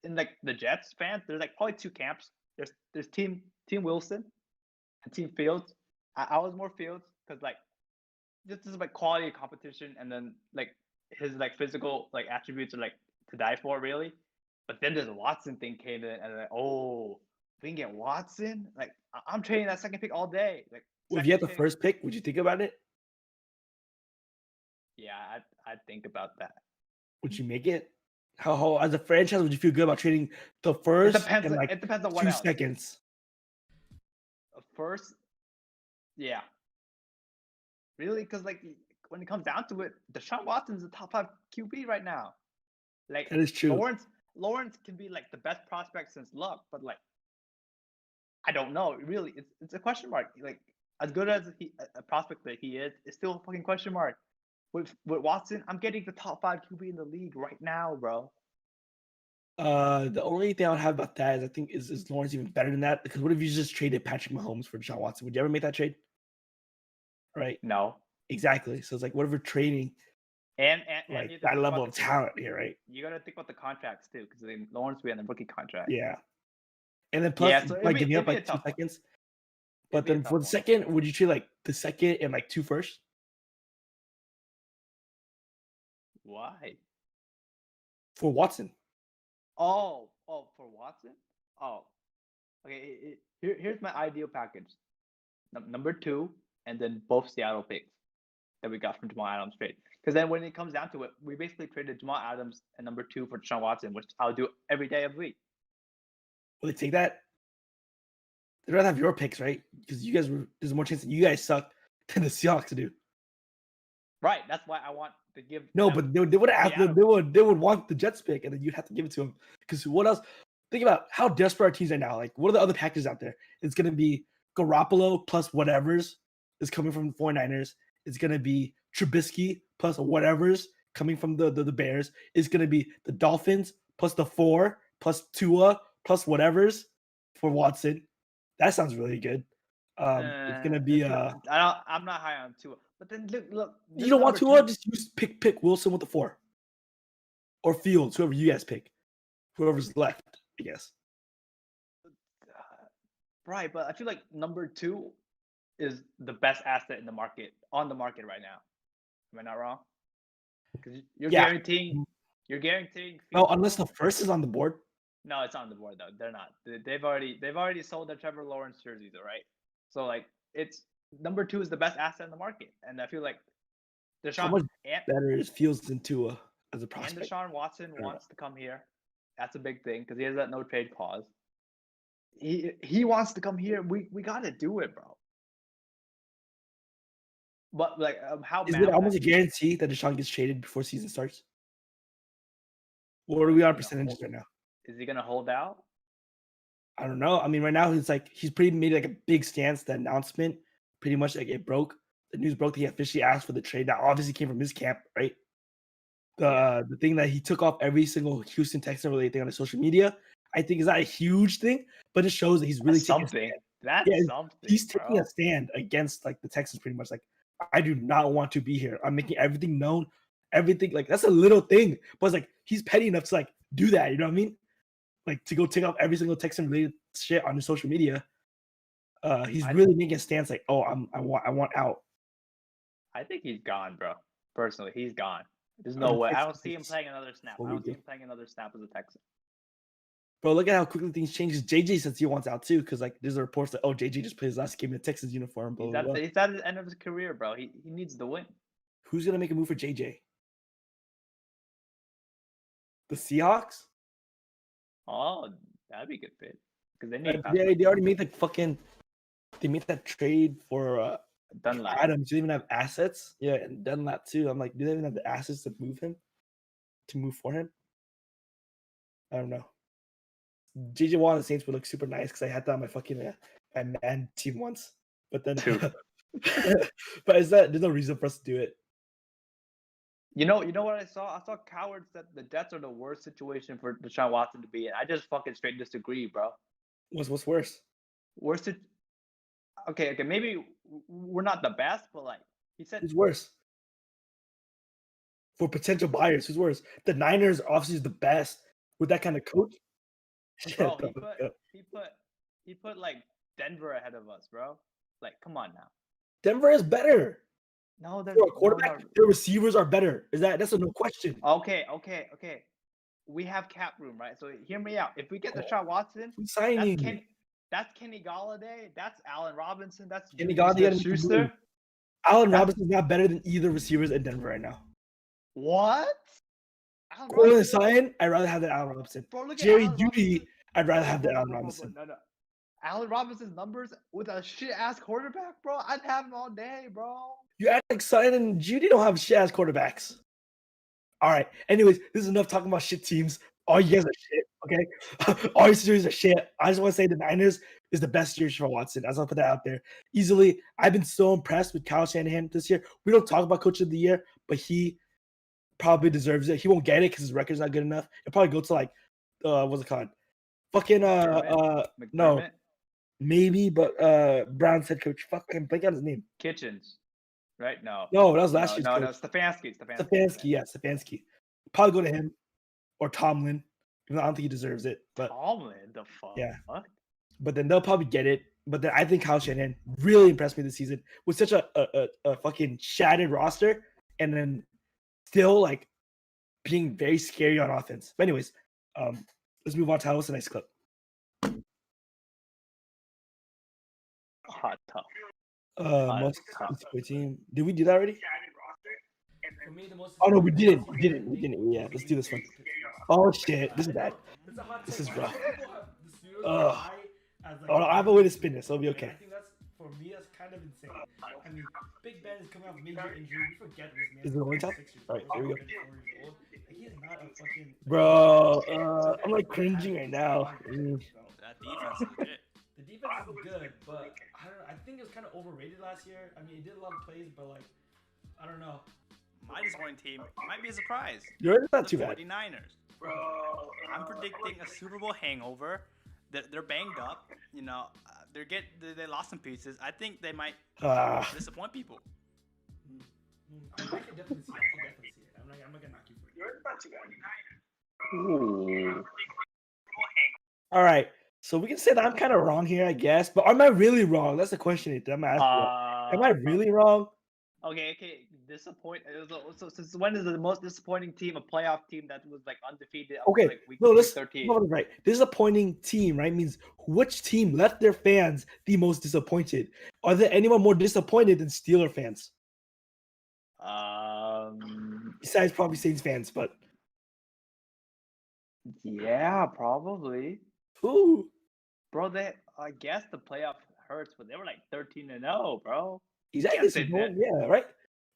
S2: in like the Jets fans, there's like probably two camps. There's team Wilson and team Fields. I was more Fields because like this is like quality of competition, and then like his like physical like attributes are like to die for, really. But then this Watson thing came in, and like, oh, we can get Watson. Like I'm trading that second pick all day. Like
S1: Well, if you had the first pick, would you think about it?
S2: Yeah, I'd think about that.
S1: Would you make it? How as a franchise would you feel good about trading the first?
S2: It depends on what
S1: 2
S2: else.
S1: seconds.
S2: First, yeah. Really, because like when it comes down to it, Deshaun Watson's the top 5 QB right now. Like
S1: That is true.
S2: Lawrence can be like the best prospect since Luck, but like I don't know. Really, it's a question mark. Like as good as a prospect that he is, it's still a fucking question mark. With Watson, I'm getting the top 5 QB in the league right now, bro.
S1: The only thing I would have about that is I think is Lawrence even better than that? Because what if you just traded Patrick Mahomes for Deshaun Watson? Would you ever make that trade? Right.
S2: No.
S1: Exactly. So it's like what if we're trading
S2: and
S1: like that level of talent here, right?
S2: You gotta think about the contracts too, because Lawrence will be on the rookie contract.
S1: Yeah. And then plus
S2: so
S1: like giving up like 2 seconds. But then for the second, would you trade like the second and like 2 firsts?
S2: Why?
S1: For Watson.
S2: Oh, for Watson? Oh. Okay, here's my ideal package. Number 2, and then both Seattle picks that we got from Jamal Adams trade. Because then when it comes down to it, we basically traded Jamal Adams and number 2 for Deshaun Watson, which I'll do every day of the week.
S1: Will they take that? They'd rather have your picks, right? Because you guys there's more chance that you guys suck than the Seahawks do.
S2: Right. That's why I want to give.
S1: No, but they would ask. They would want the Jets pick, and then you'd have to give it to them. Because what else? Think about how desperate our teams are now. Like, what are the other packages out there? It's gonna be Garoppolo plus whatever's is coming from the 49ers. It's gonna be Trubisky plus whatever's coming from the Bears. It's gonna be the Dolphins plus the 4 plus Tua plus whatever's for Watson. That sounds really good. It's gonna be.
S2: I'm not high on Tua, but then look.
S1: You don't want Tua? Just use pick Wilson with the 4, or Fields, whoever you guys pick, whoever's left, I guess.
S2: Right, but I feel like number 2 is the best asset in the market right now. Am I not wrong? Because you're guaranteeing.
S1: No, unless the first is on the board.
S2: No, it's on the board though. They're not. They've already sold their Trevor Lawrence jerseys, all right? So like it's number 2 is the best asset in the market, and I feel like
S1: How
S2: Deshaun
S1: much
S2: and,
S1: better is Fields than Tua as a
S2: and
S1: prospect?
S2: Deshaun Watson
S1: don't know.
S2: wants to come here. That's a big thing because he has that no trade clause. He wants to come here. We gotta do it, bro. But like, how
S1: Is
S2: mad
S1: it
S2: I'm
S1: almost a
S2: at-
S1: guarantee that Deshaun gets traded before season starts? What are we on
S2: gonna
S1: percentages
S2: hold-
S1: right now?
S2: Is he gonna hold out?
S1: I don't know. I mean, right now he's pretty made like a big stance. The announcement pretty much like it broke. The news broke that he officially asked for the trade. That obviously came from his camp, right? The thing that he took off every single Houston Texan related thing on his social media, I think is not a huge thing, but it shows that he's really
S2: That's
S1: taking a
S2: something.
S1: stand.
S2: That's
S1: Yeah,
S2: something.
S1: He's taking
S2: bro.
S1: a stand against like the Texans, pretty much. Like, I do not want to be here. I'm making everything known. Everything like that's a little thing, but it's like he's petty enough to like do that. You know what I mean? Like to go take off every single Texan related shit on his social media. He's really making a stance like, oh, I want out.
S2: I think he's gone, bro. Personally, he's gone. There's
S1: I
S2: no
S1: don't
S2: way.
S1: think
S2: I don't
S1: so.
S2: see him playing another snap.
S1: What
S2: I
S1: we
S2: don't see
S1: do.
S2: him playing another snap as a Texan.
S1: Bro, look at how quickly things change. JJ says he wants out too, because like there's a reports that JJ just played his last game in a Texas uniform. Blah,
S2: He's
S1: blah,
S2: at,
S1: blah.
S2: he's at the end of his career, bro. He needs to win.
S1: Who's gonna make a move for JJ? The Seahawks?
S2: Oh, that'd be a good fit. Because they need
S1: They already made they made that trade for
S2: Dunlap.
S1: Adams. Do they even have assets? Yeah, and Dunlap too. I'm like, do they even have the assets to move for him? I don't know. JJ Watt and the Saints would look super nice because I had that on my fucking my man team once. But then,
S2: Two.
S1: but there's no reason for us to do it.
S2: You know what I saw? I saw cowards that the Jets are the worst situation for Deshaun Watson to be in. I just fucking straight disagree, bro.
S1: What's worse?
S2: Worst. Okay, maybe we're not the best, but like he said,
S1: Who's worse? For potential buyers, who's worse? The Niners obviously is the best with that kind of coach.
S2: bro,
S1: Shut the fuck up.
S2: he put like Denver ahead of us, bro. Like, come on now.
S1: Denver is better.
S2: No, they're
S1: For a quarterback, their receivers are better. That's a no question.
S2: Okay. We have cap room, right? So hear me out. If we get Deshaun Watson,
S1: Who's signing?
S2: that's Kenny Galladay, that's Allen Robinson, that's
S1: Kenny
S2: Juju
S1: Galladay gotta make a
S2: Smith-Schuster.
S1: move. Allen Robinson's not better than either receivers in Denver right now.
S2: What? Allen
S1: Cortland
S2: Robinson?
S1: Sutton, I'd rather have that Allen Robinson.
S2: Bro, look at
S1: Jerry
S2: Allen
S1: Jeudy,
S2: Robinson.
S1: I'd rather have that
S2: Bro,
S1: Allen
S2: bro, bro,
S1: Robinson.
S2: No. Allen Robinson's numbers with a shit ass quarterback, bro. I'd have him all day, bro.
S1: You act like Sutton and Jeudy don't have shit ass quarterbacks. All right. Anyways, this is enough talking about shit teams. All you guys are shit, okay? All your series are shit. I just want to say the Niners is the best year for Watson. I just want to put that out there. Easily, I've been so impressed with Kyle Shanahan this year. We don't talk about Coach of the Year, but he probably deserves it. He won't get it because his record's not good enough. He'll probably go to like, what's it called? Fucking no,
S2: McDermott?
S1: maybe, but Brown's head coach. Fuck, I can blank out his name.
S2: Kitchens, right? No,
S1: No, that was last year's
S2: no,
S1: coach.
S2: Stefanski.
S1: Stefanski. Probably go to him or Tomlin. Even though I don't think he deserves it. But
S2: Tomlin, the fuck?
S1: Yeah.
S2: What?
S1: but then they'll probably get it. But then I think Kyle Shanahan really impressed me this season with such a fucking shattered roster, and then still like being very scary on offense. But anyways, let's move on to what's the next clip.
S2: Hot tough.
S1: Most team. Did we do that already?
S5: For me, the most.
S1: Oh no, we didn't. Yeah, let's do this one. Oh shit, this is bad.
S5: It's a hot
S1: This
S5: take.
S1: is rough.
S5: The Steelers
S1: Ugh.
S5: are high as, like,
S1: Oh, no, I have a way to spin this. It'll be okay.
S5: I think that's, for me, that's kind of insane. I mean, Big Ben is coming off major injury. We forget this man.
S1: Is it one time?
S5: 6 years
S1: Alright,
S5: old,
S1: here we go.
S5: 24 years old. Like, he is not a fucking.
S1: Bro, I'm like cringing right now.
S4: That defense is legit.
S5: The defense is good, but I don't know. I think it was kind of overrated last year. I mean, it did a lot of plays, but like, I don't know.
S4: My disappointing team might be a surprise.
S1: You're not
S4: The
S1: too bad.
S4: 49ers. I'm predicting a Super Bowl hangover. They're banged up. You know, they lost some pieces. I think they might disappoint people.
S5: I can definitely see it. I'm not gonna knock you for it.
S3: You're not too bad.
S2: Ooh.
S1: All right. So we can say that I'm kind of wrong here, I guess. But am I really wrong? That's the question I'm asking. Am I really wrong?
S2: Okay. disappointed. So since when is the most disappointing team a playoff team that was like undefeated up
S1: Okay,
S2: to like week
S1: no, let's
S2: 13?
S1: no, right. Disappointing team, right? Means which team left their fans the most disappointed? Are there anyone more disappointed than Steeler fans? Besides probably Saints fans, but
S2: Yeah, probably.
S1: who?
S2: Bro, I guess the playoff hurts, but they were like 13-0, bro.
S1: Exactly.
S2: Can't
S1: So
S2: say that.
S1: yeah, right.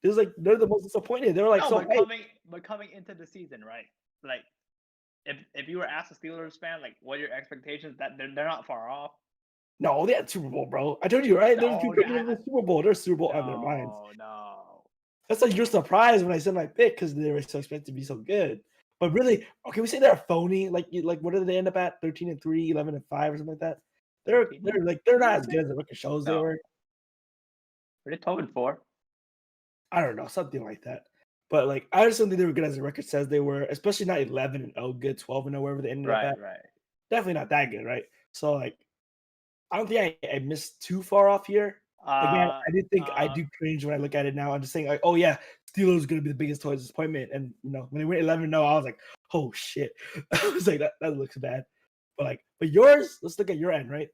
S1: This is like they're the most disappointed. They're like
S2: No,
S1: so.
S2: but coming into the season, right? Like, if you were asked a Steelers fan, like, what are your expectations? That they're not far off.
S1: No, they had Super Bowl, bro. I told you, right? There's
S2: No,
S1: people
S2: yeah,
S1: in the Super Bowl. There's Super Bowl on their minds.
S2: No.
S1: That's like you're surprised when I said my pick because they were so expected to be so good. But really, okay, we say they're phony. Like what did they end up at? 13-3, 11-5, or something like that. They're not as good as the record shows they
S2: No.
S1: were.
S2: Were they 12-4?
S1: I don't know, something like that. But like I just don't think they were good as the record says they were, especially not 11-0, good 12-0, wherever they ended up at.
S2: Right.
S1: Definitely not that good, right? So like I don't think I missed too far off here. Again, I did think I do cringe when I look at it now. I'm just saying like, oh yeah, Steelers is gonna be the biggest total disappointment. And when they went 11-0, I was like, oh shit. I was like, that looks bad. But yours, let's look at your end, right?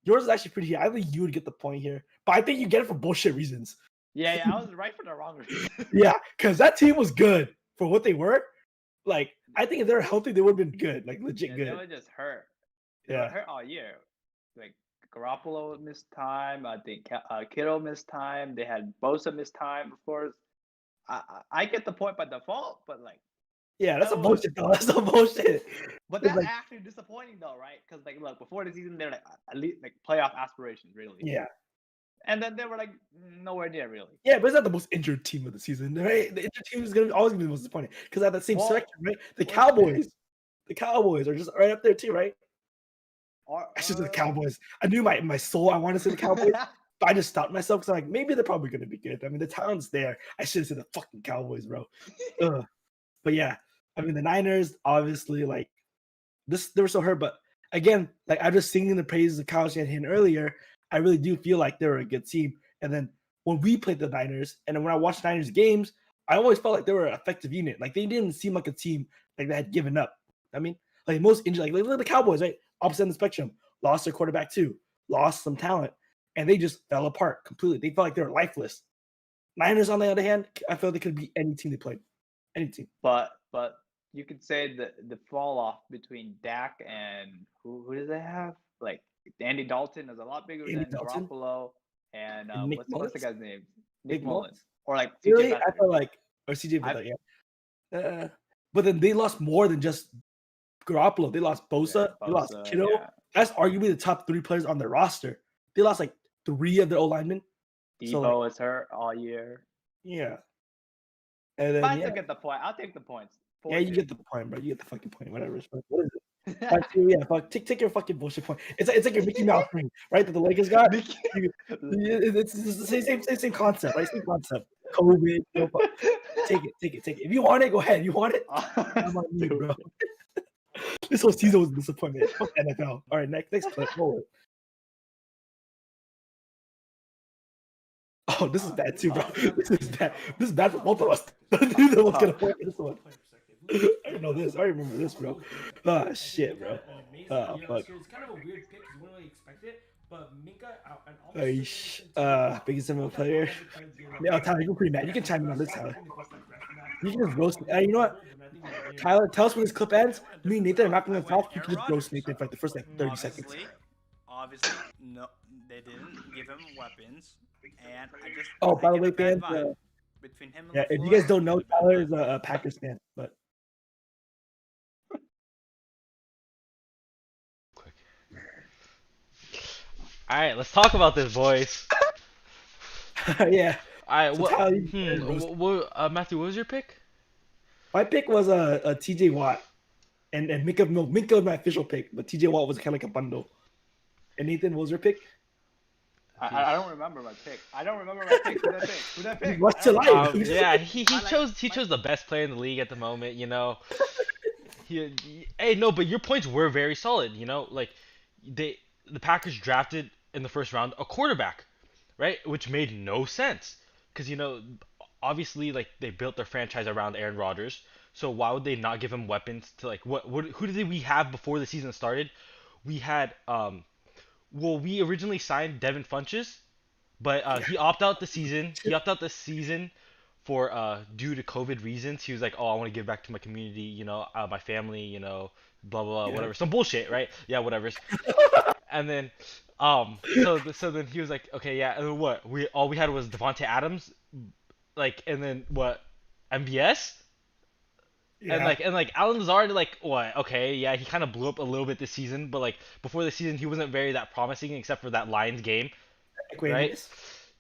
S1: Yours is actually pretty. I think you would get the point here, but I think you get it for bullshit reasons.
S2: Yeah, I was right for the wrong reason.
S1: Yeah, because that team was good for what they were. Like, I think if they were healthy, they would have been good, like legit good.
S2: They were just hurt. They were hurt all year. Like Garoppolo missed time. I think Kittle missed time. They had Bosa missed time, of course. I get the point by default, but like.
S1: Yeah, that's a bullshit though. That's a bullshit.
S2: But that's actually disappointing though, right? Because like, look, before the season, they're like at least like playoff aspirations, really.
S1: Yeah.
S2: And then they were like nowhere near, really.
S1: Yeah, but it's not the most injured team of the season, right? The injured team is always gonna be the most disappointing because at that same section, right? The Cowboys are just right up there too, right? I should say the Cowboys. I knew my soul. I wanted to say the Cowboys, but I just stopped myself because I'm like, maybe they're probably gonna be good. I mean, the talent's there. I should have said the fucking Cowboys, bro. But yeah, I mean, the Niners obviously like this. They were so hurt, but again, like I'm just singing the praises of Kyle Shanahan earlier. I really do feel like they're a good team. And then when we played the Niners, and then when I watched Niners games, I always felt like they were an effective unit. Like they didn't seem like a team like they had given up. I mean, like most injured, like look at the Cowboys, right? Opposite end of the spectrum, lost their quarterback too, lost some talent, and they just fell apart completely. They felt like they were lifeless. Niners, on the other hand, I felt they could be any team they played, any team.
S2: But you could say the fall off between Dak and who did they have? Like Andy Dalton is a lot bigger than Garoppolo and what's the guy's name? Nick Mullins. Or like CJ
S1: really?
S2: Beathard.
S1: I felt like CJ Beathard, yeah. But then they lost more than just Garoppolo. They lost Bosa. They lost Kittle. Yeah. That's arguably the top 3 players on their roster. They lost like 3 of their O linemen.
S2: Debo is hurt all year.
S1: Yeah. And then,
S2: but I still get the point. I'll take the points.
S1: Yeah, you get the point, bro. You get the fucking point. Whatever. What is it? Yeah, fuck. Take your fucking bullshit point. It's like your Mickey Mouse ring, right? That the Lakers got. It's the same concept, right? Same concept. COVID. Take it. If you want it, go ahead. You want it? I'm on you, bro. This whole season was a disappointment. Fuck NFL. All right, next clip. Forward. Oh, this is bad too, bro. This is bad. This is bad for both of us. Neither one's gonna point for this one. I didn't know this. I remember this, bro. Oh shit, bro. Oh fuck.
S5: It's kind of a weird pick because you wouldn't really expect it. But Minka
S1: biggest NFL player. Yeah, Tyler, you're pretty mad. You can chime in on this, Tyler. You can just roast me. You know what? Tyler, tell us when this clip ends. Me and Nathan are not going to talk. You can just roast Nathan for like the first 30 seconds.
S4: Obviously, no, they didn't give him weapons, and I just.
S1: Oh, by the way, fans.
S4: Between him and
S1: yeah, if you guys don't know, Tyler is a Packers fan, but.
S6: All right, let's talk about this, boys.
S1: Yeah.
S6: All right, Matthew, what was your pick?
S1: My pick was a TJ Watt, and Minka was my official pick, but TJ Watt was kind of like a bundle. And Nathan, what was your pick?
S2: I don't remember my pick. Who did I pick?
S1: What's your life?
S6: Yeah, he chose the best player in the league at the moment. You know. Hey, no, but your points were very solid. You know, like the Packers drafted in the first round a quarterback, right? Which made no sense because obviously like they built their franchise around Aaron Rodgers. So why would they not give him weapons to like what who did we have before the season started? We had well, we originally signed Devin Funches, but he opted out the season. He opted out the season for due to COVID reasons. He was like, "Oh, I want to give back to my community, my family, blah blah blah,
S1: Yeah.
S6: whatever, some bullshit, right? Yeah, whatever." And then, so then he was like, "Okay, yeah." And then what? We had was Devonte Adams, like, and then what? MVS. And
S1: Yeah.
S6: like Alan Lazard, like what? Okay, yeah, he kind of blew up a little bit this season, but like before the season, he wasn't very that promising except for that Lions game, right?
S1: Aquarius.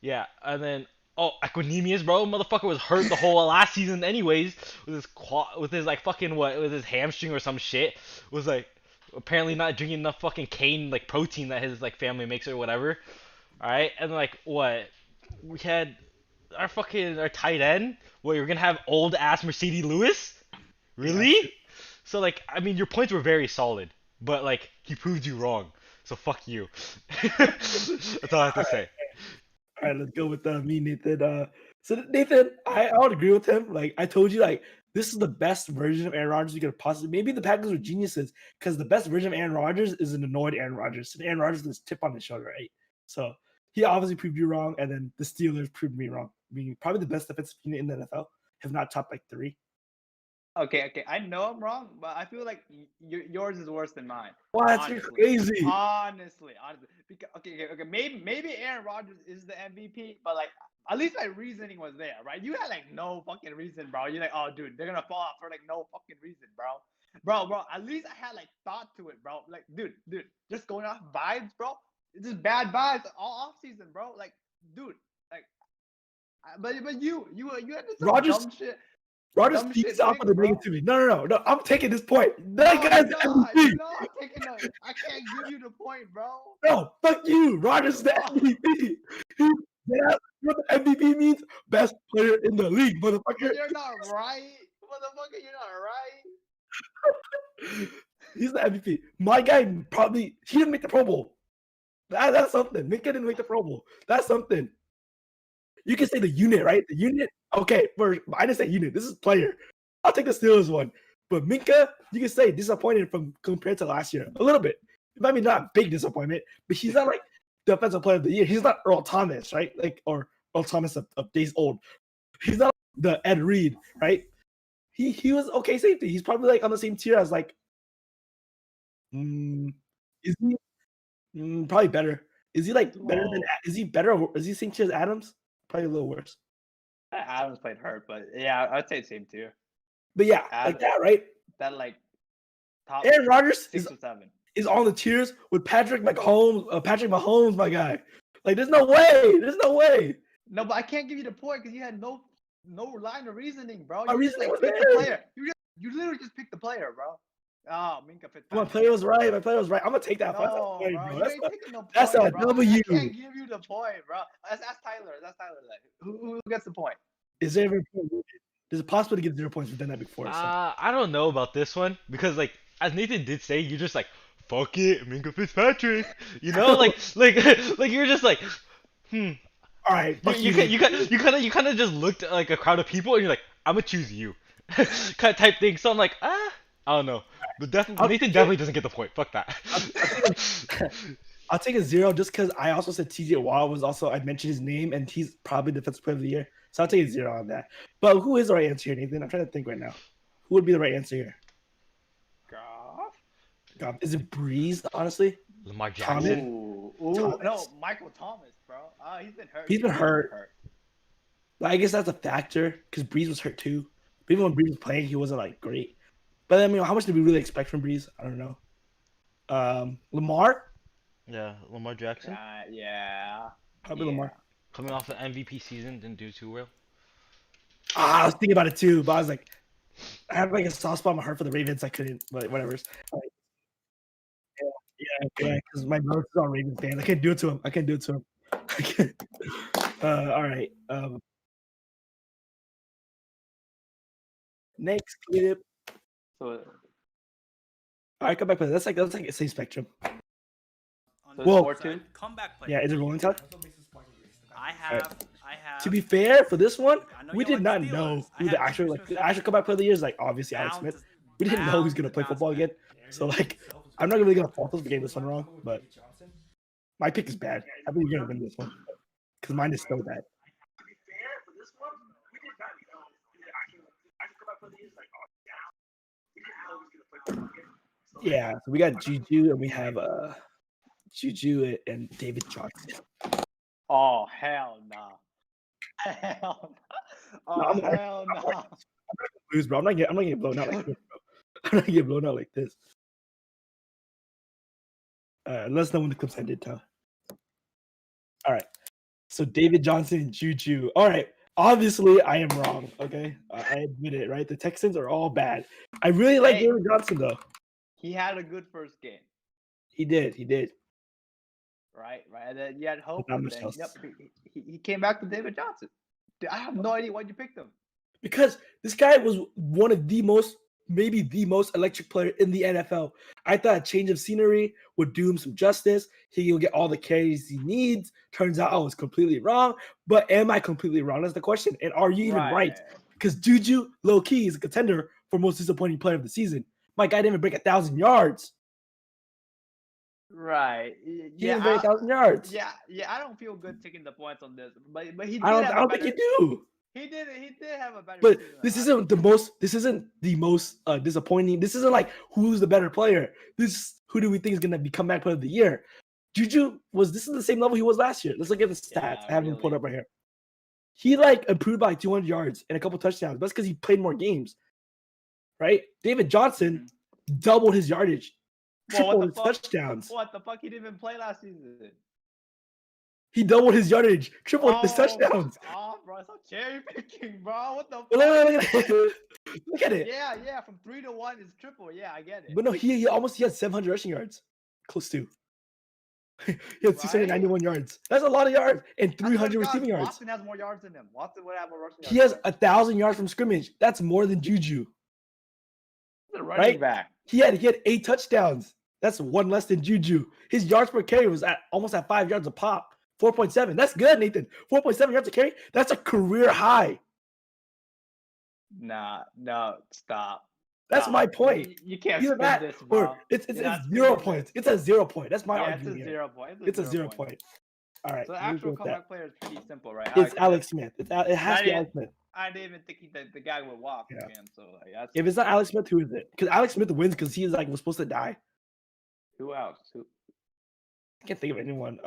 S6: Yeah, and then Equanimous, bro, motherfucker was hurt the whole last season, anyways, with his like fucking what, with his hamstring or some shit, was like apparently not drinking enough fucking cane like protein that his like family makes or whatever. All right, and like what we had our tight end. What you're gonna have old ass Mercedes Lewis? Really? So like, I mean, your points were very solid, but like he proved you wrong. So fuck you. That's all I have to say.
S1: All right, let's go with me, Nathan. So Nathan, I would agree with him. Like I told you, like this is the best version of Aaron Rodgers you could possibly. Maybe the Packers were geniuses because the best version of Aaron Rodgers is an annoyed Aaron Rodgers. And Aaron Rodgers is tip on his shoulder, right? So he obviously proved you wrong, and then the Steelers proved me wrong, being probably the best defensive unit in the NFL, if not top like 3.
S2: Okay. I know I'm wrong, but I feel like yours is worse than mine.
S1: Wow, that's
S2: Honestly.
S1: crazy.
S2: Honestly. Because, okay. Maybe Aaron Rodgers is the MVP, but like at least my reasoning was there, right? You had like no fucking reason, bro. You're like, oh, dude, they're gonna fall off for like no fucking reason, bro. Bro. At least I had like thought to it, bro. Like, dude, just going off vibes, bro. It's just bad vibes all off season, bro. Like, dude, like, but you had some
S1: Rodgers-
S2: dumb shit.
S1: Rodgers
S2: Dumb
S1: speaks
S2: shit
S1: off
S2: pick,
S1: of the
S2: bro.
S1: negativity. No. I'm taking this point. That
S2: No,
S1: guy's
S2: you're not.
S1: MVP.
S2: You're not taking the, I can't give you the point, bro.
S1: No, fuck you. Rodgers is the MVP. What the MVP means? Best player in the league, motherfucker.
S2: But you're not right. Motherfucker, you're not right.
S1: He's the MVP. My guy probably he didn't make the Pro Bowl. That's something. Minka didn't make the Pro Bowl. That's something. You can say the unit, right? The unit. Okay, I didn't say unit. This is player. I'll take the Steelers one. But Minka, you can say disappointed from compared to last year. A little bit. It might be not a big disappointment, but he's not like defensive player of the year. He's not Earl Thomas, right? Like or Earl Thomas of days old. He's not the Ed Reed, right? He was okay safety. He's probably like on the same tier as like is he probably better. Is he like better than is he better or is he same tier as Adams? Probably a little worse.
S2: Adams played hurt, but yeah, I'd say same too.
S1: But yeah, like that, right?
S2: That like top
S1: Aaron Rodgers
S2: 6 or 7
S1: is on the tiers with Patrick Mahomes, my guy. Like, there's no way.
S2: No, but I can't give you the point because you had no line of reasoning, bro.
S1: My
S2: You just
S1: reasoning
S2: like
S1: was
S2: picked the
S1: there.
S2: player. You literally just picked the player, bro. Oh, Minka Fitzpatrick.
S1: My player was right. I'm gonna take that.
S2: No,
S1: That's
S2: bro.
S1: bro.
S2: You ain't taking no point,
S1: that's a
S2: bro.
S1: W.
S2: I can't give you the point, bro. That's Tyler. Like, who gets the point?
S1: Is there ever there's a possibility to get 0 points? We've done that before. So.
S6: I don't know about this one because like as Nathan did say, you're just like fuck it, Minka Fitzpatrick. You know, like you're just like,
S1: All right.
S6: You kind of just looked at like a crowd of people and you're like, I'm gonna choose you, kind of type thing. So I'm like, I don't know, but definitely Nathan definitely doesn't get the point. Fuck that.
S1: I'll take a 0 just because I also said TJ Watt was also I mentioned his name and he's probably defensive player of the year. So I'll take a 0 on that. But who is the right answer here, Nathan? I'm trying to think right now. Who would be the right answer here? Goff. Is it Breeze, honestly?
S6: Lamar Jackson.
S2: Ooh. No, Michael Thomas, bro. He's been hurt.
S1: He's been hurt. But I guess that's a factor because Breeze was hurt too. But even when Breeze was playing, he wasn't like great. But I mean, how much did we really expect from Breeze? I don't know. Lamar?
S6: Yeah, Lamar Jackson.
S2: Yeah.
S1: Probably Lamar.
S6: Coming off the MVP season, didn't do too well.
S1: I was thinking about it too, but I was like, I have like a soft spot in my heart for the Ravens. I couldn't, but whatever. Like, yeah, because my brother's all Ravens fan. I can't do it to him. I can't. All right. Next clip.
S2: So,
S1: All right, come back with it. That's like the same spectrum.
S4: On the
S1: Well-
S4: flip side, comeback player.
S1: Yeah, is it rolling time?
S5: That's what makes this point
S4: I have.
S1: To be fair, for this one,
S4: I know
S1: we
S4: you
S1: did
S4: like
S1: not
S4: the
S1: know
S4: Steelers. I
S1: who the
S4: have
S1: actual
S4: Chiefs
S1: the
S4: for
S1: actual comeback player of the year is. Like obviously Alex
S4: bound
S1: Smith.
S4: to-
S1: We didn't know who's
S4: bound
S1: gonna
S4: to
S1: play
S4: bounce
S1: football
S4: back.
S1: again. So like, I'm not really gonna fault us for getting this one wrong, but my pick is bad. I think you're gonna win this one because mine is so bad.
S3: To be fair, for this one, we did not know who the actual comeback player of the year is. Like, oh, yeah, we didn't know who's gonna play football again. So,
S1: Yeah, so we got Juju and we have Juju and David Johnson.
S2: Oh hell no. Hell no. Oh
S1: I'm
S2: hell no.
S1: lose, bro. I'm not getting blown out like this, bro. I'm not getting blown out like this. Let us know when the clips ended, Tyler. All right. So David Johnson and Juju. All right. Obviously, I am wrong. Okay, I admit it. Right, the Texans are all bad. I really like
S2: Hey.
S1: David Johnson though.
S2: He had a good first game.
S1: He did.
S2: Right. And then you had hope.
S1: Not
S2: And
S1: much
S2: then,
S1: else.
S2: yep, he came back to David Johnson. Dude, I have no idea why you picked him.
S1: Because this guy was one of the most, maybe the most electric player in the NFL. I thought a change of scenery would do him some justice. He will get all the carries he needs. Turns out I was completely wrong. But am I completely wrong? That's the question. And are you even right? Because Juju, low key, is a contender for most disappointing player of the season. My guy didn't even break 1,000 yards.
S2: Right.
S1: He
S2: Yeah.
S1: didn't break 1,000 yards.
S2: Yeah. I don't feel good taking the points on this, but he did
S1: I
S2: have
S1: don't think you do.
S2: He did have a better.
S1: But
S2: season
S1: this
S2: than
S1: isn't the most. This isn't the most disappointing. This isn't like who's the better player. This who do we think is gonna be comeback player of the year? Juju was. This is the same level he was last year. Let's look at the stats.
S2: Yeah,
S1: I have him pulled
S2: really.
S1: up right here. He like improved by 200 yards and a couple touchdowns. That's because he played more games, right? David Johnson doubled his yardage,
S2: Well, what
S1: tripled
S2: the
S1: his
S2: fuck?
S1: touchdowns.
S2: What the fuck? He didn't even play last season.
S1: He doubled his yardage, tripled his touchdowns.
S2: Fuck off, bro. It's not cherry picking, bro. What the fuck?
S1: Look at it.
S2: Yeah. From 3 to 1 is triple. Yeah, I get it.
S1: But no, he had 700 rushing yards, close to. He had 691 yards. That's a lot of yards and 300 receiving yards.
S2: Watson has more yards than him. Watson would have more rushing yards.
S1: He has 1,000 yards from scrimmage. That's more than Juju.
S2: The running back.
S1: He had 8 touchdowns. That's one less than Juju. His yards per carry was almost at 5 yards a pop. 4.7. That's good, Nathan. 4.7 yards a carry. That's a career high.
S2: Nah, no, stop.
S1: That's my point.
S2: You can't
S1: Either
S2: spin
S1: that
S2: this,
S1: or
S2: bro.
S1: it's
S2: You're not
S1: 0
S2: spinning
S1: points.
S2: this.
S1: It's a 0 point. That's my
S2: Yeah,
S1: argument.
S2: it's a
S1: here.
S2: 0 point.
S1: It's a 0 point. All right.
S2: So the
S1: we'll
S2: actual
S1: go with that.
S2: comeback player is pretty simple, right?
S1: It's Alex Smith. It has to be
S2: didn't-
S1: Alex Smith.
S2: I didn't even think the guy would walk
S1: Yeah.
S2: again. So like, that's
S1: If it's not Alex Smith, who is it? Because Alex Smith wins because he was supposed to die.
S2: who else?
S1: I can't think of anyone.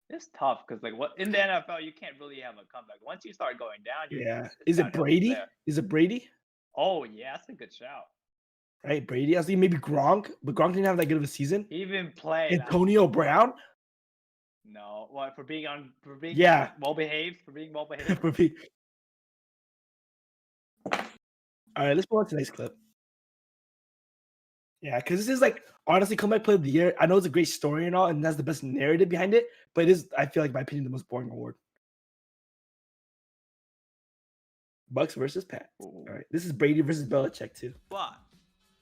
S2: It's tough because like what in the NFL you can't really have a comeback. Once you start going down,
S1: Yeah.
S2: it's
S1: Is it
S2: downhill from
S1: Brady?
S2: there.
S1: Is it Brady?
S2: Oh yeah, that's a good shout.
S1: Right, Brady. I was thinking maybe Gronk, but Gronk didn't have that good of a season.
S2: He even played.
S1: Antonio Brown.
S2: No, what for being
S1: Yeah.
S2: well behaved for being well behaved.
S1: For me. All right, let's go on to the next clip. Yeah, because this is like honestly comeback player of the year. I know it's a great story and all, and that's the best narrative behind it, but it is, I feel like, in my opinion, the most boring award. Bucks versus Pats. All right, this is Brady versus Belichick too.
S4: But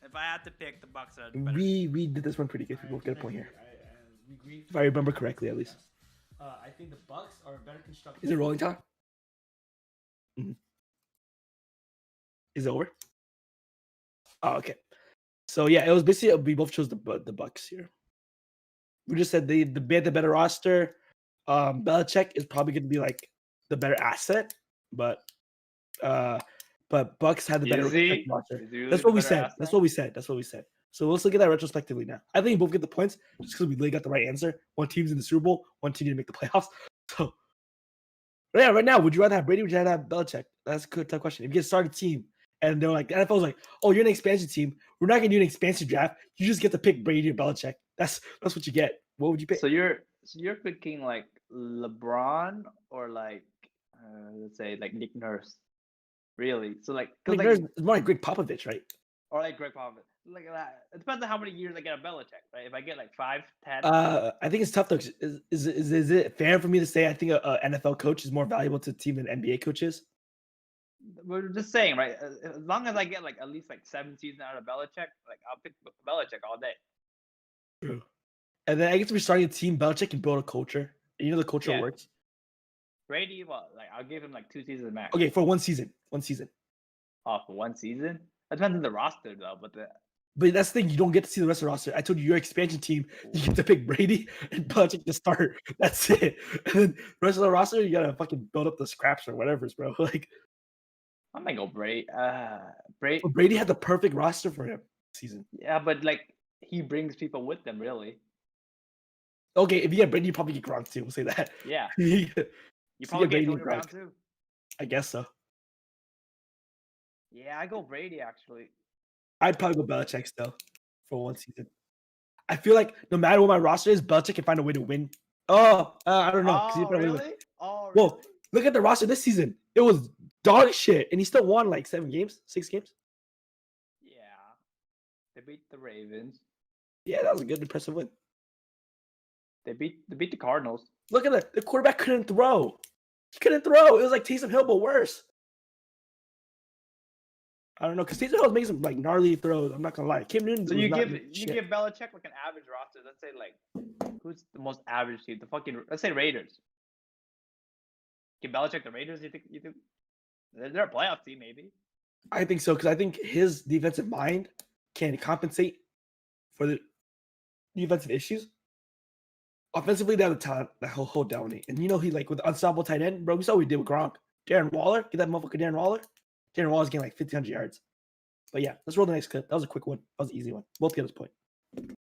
S4: if I had to pick, the Bucks are the better.
S1: We did this one pretty good. We both get a point here.
S5: We agree.
S1: If I remember correctly, at least.
S5: I think the Bucks are better constructed.
S1: Is it rolling time? Is it over? Oh, okay. So yeah, it was basically we both chose the Bucks here. We just said they had the better roster. Belichick is probably going to be like the better asset, but Bucks had the better roster. That's what we said. That's what we said. So let's look at that retrospectively now. I think we both get the points just because we really got the right answer. One team's in the Super Bowl, one team didn't make the playoffs. So yeah, right now, would you rather have Brady or would you rather have Belichick? That's a good tough question. If you get a starting team and they're like, the NFL's like, oh, you're an expansion team. We're not gonna do an expansion draft. You just get to pick Brady or Belichick. That's what you get. What would you pick?
S2: So you're picking like LeBron or like let's say like Nick Nurse, really? So like,
S1: Nick Nurse is more like Greg Popovich, right?
S2: Or like Greg Popovich, like that. It depends on how many years I get a Belichick, right? If I get like 5, 10.
S1: I think it's tough though. Is it fair for me to say I think a NFL coach is more valuable to the team than NBA coaches?
S2: We're just saying, right? As long as I get like at least like 7 seasons out of Belichick, like I'll pick Belichick all day.
S1: True. And then I get to be starting a team. Belichick can build a culture. You know the culture
S2: Yeah.
S1: works.
S2: Brady, well, like I'll give him like 2 seasons max.
S1: Okay, for 1 season. 1 season.
S2: Oh, for 1 season? That depends on the roster though, but
S1: But that's the thing, you don't get to see the rest of the roster. I told you, your expansion team, you get to pick Brady and Belichick to start. That's it. And then the rest of the roster, you gotta fucking build up the scraps or whatever, bro. Like
S2: I might go Brady. Brady.
S1: Brady had the perfect roster for him this season.
S2: Yeah, but like he brings people with them, really.
S1: Okay, if you get Brady, you probably get Gronk too. We'll say that.
S2: Yeah.
S1: You
S2: You
S1: So
S2: probably
S1: get
S2: get
S1: Brady
S2: Antonio
S1: and
S2: Brown
S1: Gronk.
S2: too.
S1: I guess so.
S2: Yeah, I go Brady actually.
S1: I'd probably go Belichick still for 1 season. I feel like no matter what my roster is, Belichick can find a way to win. I don't know. 'cause he
S2: Oh,
S1: probably would.
S2: really? Oh, really?
S1: Well, look at the roster this season. It was dog shit, and he still won like 7 games, 6 games.
S2: Yeah. They beat the Ravens.
S1: Yeah, that was a good, impressive win.
S2: They beat the Cardinals.
S1: Look at that. The quarterback couldn't throw. He couldn't throw. It was like Taysom Hill, but worse. I don't know, because Taysom Hill was making some like gnarly throws. I'm not gonna lie. Cam Newton.
S2: So
S1: was
S2: you
S1: not
S2: give
S1: doing
S2: you
S1: shit.
S2: give Belichick like an average roster. Let's say like who's the most average team? The fucking let's say Raiders. Give Belichick the Raiders. You think they're a playoff team maybe?
S1: I think so because I think his defensive mind can compensate for the defensive issues. Offensively, they have the talent that he'll hold down. And you know, he like with unstoppable tight end, bro. We saw what he did with Gronk. Darren Waller, get that motherfucker Darren Waller. Darren Waller's getting like 1,500 yards. But yeah, let's roll the next clip. That was a quick one. That was an easy one. Both get us point.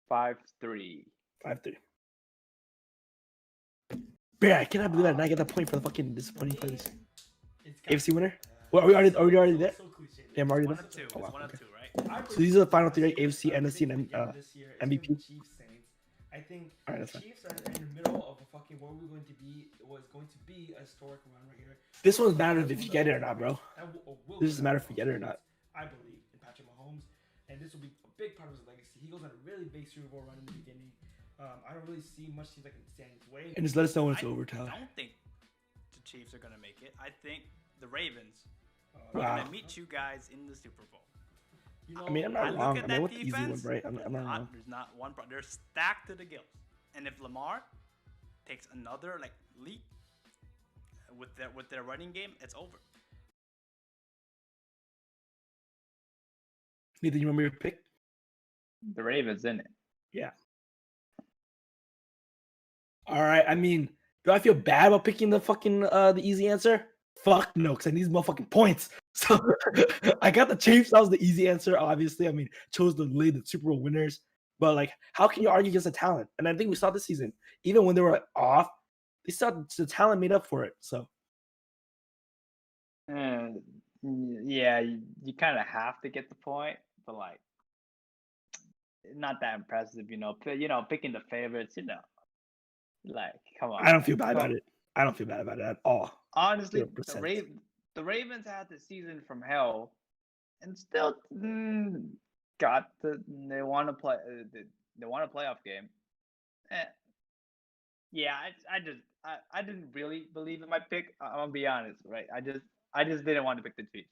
S2: 5-3.
S1: 5-3. Bear, I cannot believe I did not get that point for the fucking disappointing plays. AFC winner? Well, are we already there? Yeah, I'm already
S4: 1
S1: there.
S4: and 2.
S1: Oh, wow,
S4: It's 1 and
S1: okay.
S4: 2, right?
S1: So these are the final 3, right? AFC, NFC, and MVP.
S5: I think
S1: All right,
S5: the
S1: that's fine.
S5: Chiefs are in the middle of a fucking what we're going to be was going to be a historic run right here.
S1: This one's matters if you get it or not, bro.
S5: That will
S1: This doesn't matter if you get it or not.
S5: I believe in Patrick Mahomes, and this will be a big part of his legacy. He goes on a really big Super Bowl run in the beginning. I don't really see much teams that can stand his way.
S1: And just let us know when it's over,
S4: I
S1: Tyler.
S4: don't think the Chiefs are gonna make it. I think the Ravens are
S1: Wow.
S4: gonna meet you guys in the Super Bowl.
S5: You know,
S1: I mean, I'm
S4: I
S1: not
S4: look
S1: wrong.
S4: at
S1: I
S4: that
S1: mean, what's the easy one,
S4: defense,
S1: right? I'm not wrong.
S4: There's not one problem. They're stacked to the gills. And if Lamar takes another like leap with their running game, it's over.
S1: Nathan, you remember your pick?
S2: The Ravens in it.
S1: Yeah. All right. I mean, do I feel bad about picking the fucking the easy answer? Fuck no, because I need these motherfucking points. So I got the Chiefs. That was the easy answer, obviously. I mean, chose to lead the Super Bowl winners. But like, how can you argue against the talent? And I think we saw this season, even when they were off, they saw the talent made up for it. So
S2: Yeah, you kind of have to get the point, but like, not that impressive, you know. Picking the favorites, like, come on.
S1: I don't feel bad
S2: Come-
S1: about it. I don't feel bad about it at all.
S2: Honestly,
S1: 0%.
S2: the Ravens had the season from hell, and still got they want to play. They want a playoff game. Yeah, I didn't really believe in my pick. I'm gonna be honest, right? I just didn't want to pick the Chiefs.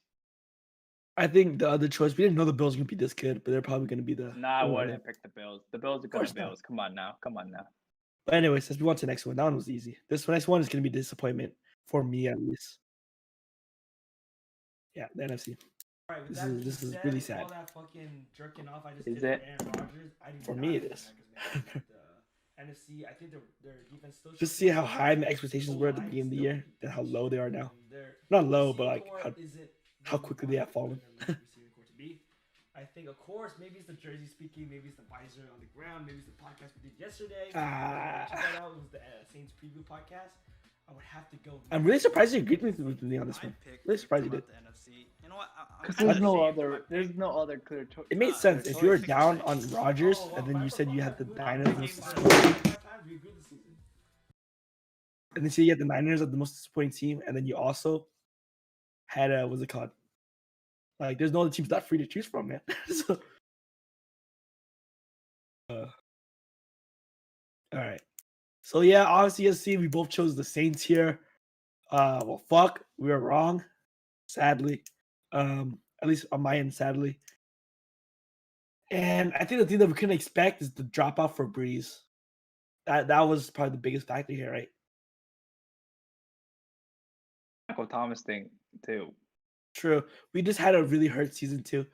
S1: I think the other choice, we didn't know the Bills were gonna be this good, but they're probably gonna be the.
S2: Nah, I
S1: the winner.
S2: wouldn't pick the Bills. The Bills are
S1: course
S2: gonna
S1: not.
S2: Bills. Come on now.
S1: But anyways, let's move on to the next one. That one was easy. This next one is gonna be disappointment for me at least. Yeah, the NFC.
S5: All right, with
S1: This
S5: that
S1: is-
S5: being
S1: this is
S5: said,
S1: really
S5: with
S1: sad.
S5: All that fucking jerking off I just
S2: Is
S5: did
S2: it?
S5: with Aaron Rodgers, I do
S1: For
S5: not
S1: me, it
S5: think
S1: is.
S5: Packers make the NFC. I think their defense still.
S1: Just see how high the expectations were at the beginning of the year, and how low they are now. Not low, but like how quickly they have fallen.
S5: I think, of course, maybe it's the jersey speaking, maybe it's the visor on the ground, maybe it's the podcast we did yesterday.
S1: Ah.
S5: Check that out. It was the Saints preview podcast. I would have to go.
S1: I'm really surprised you agreed with me on this
S4: My
S1: one.
S4: pick
S1: Really surprised you
S4: throughout
S1: did.
S4: the NFC. You know what? I'm
S2: Because
S4: kinda
S2: there's no other clear.
S1: It made
S4: Nah,
S1: sense if you were
S4: choice.
S1: down on Rodgers,
S5: Oh,
S1: and then you said you had the Niners,
S5: We
S1: most
S5: agreed this season.
S1: and then you had the Niners as the most disappointing team, and then you also had what's it called? Like, there's no other teams that free to choose from, man. So, all right. So yeah, obviously, you see, we both chose the Saints here. Well, fuck, we were wrong. Sadly, at least on my end, sadly. And I think the thing that we couldn't expect is the drop off for Breeze. That was probably the biggest factor here, right?
S2: Michael Thomas thing too.
S1: True. We just had a really hurt season too.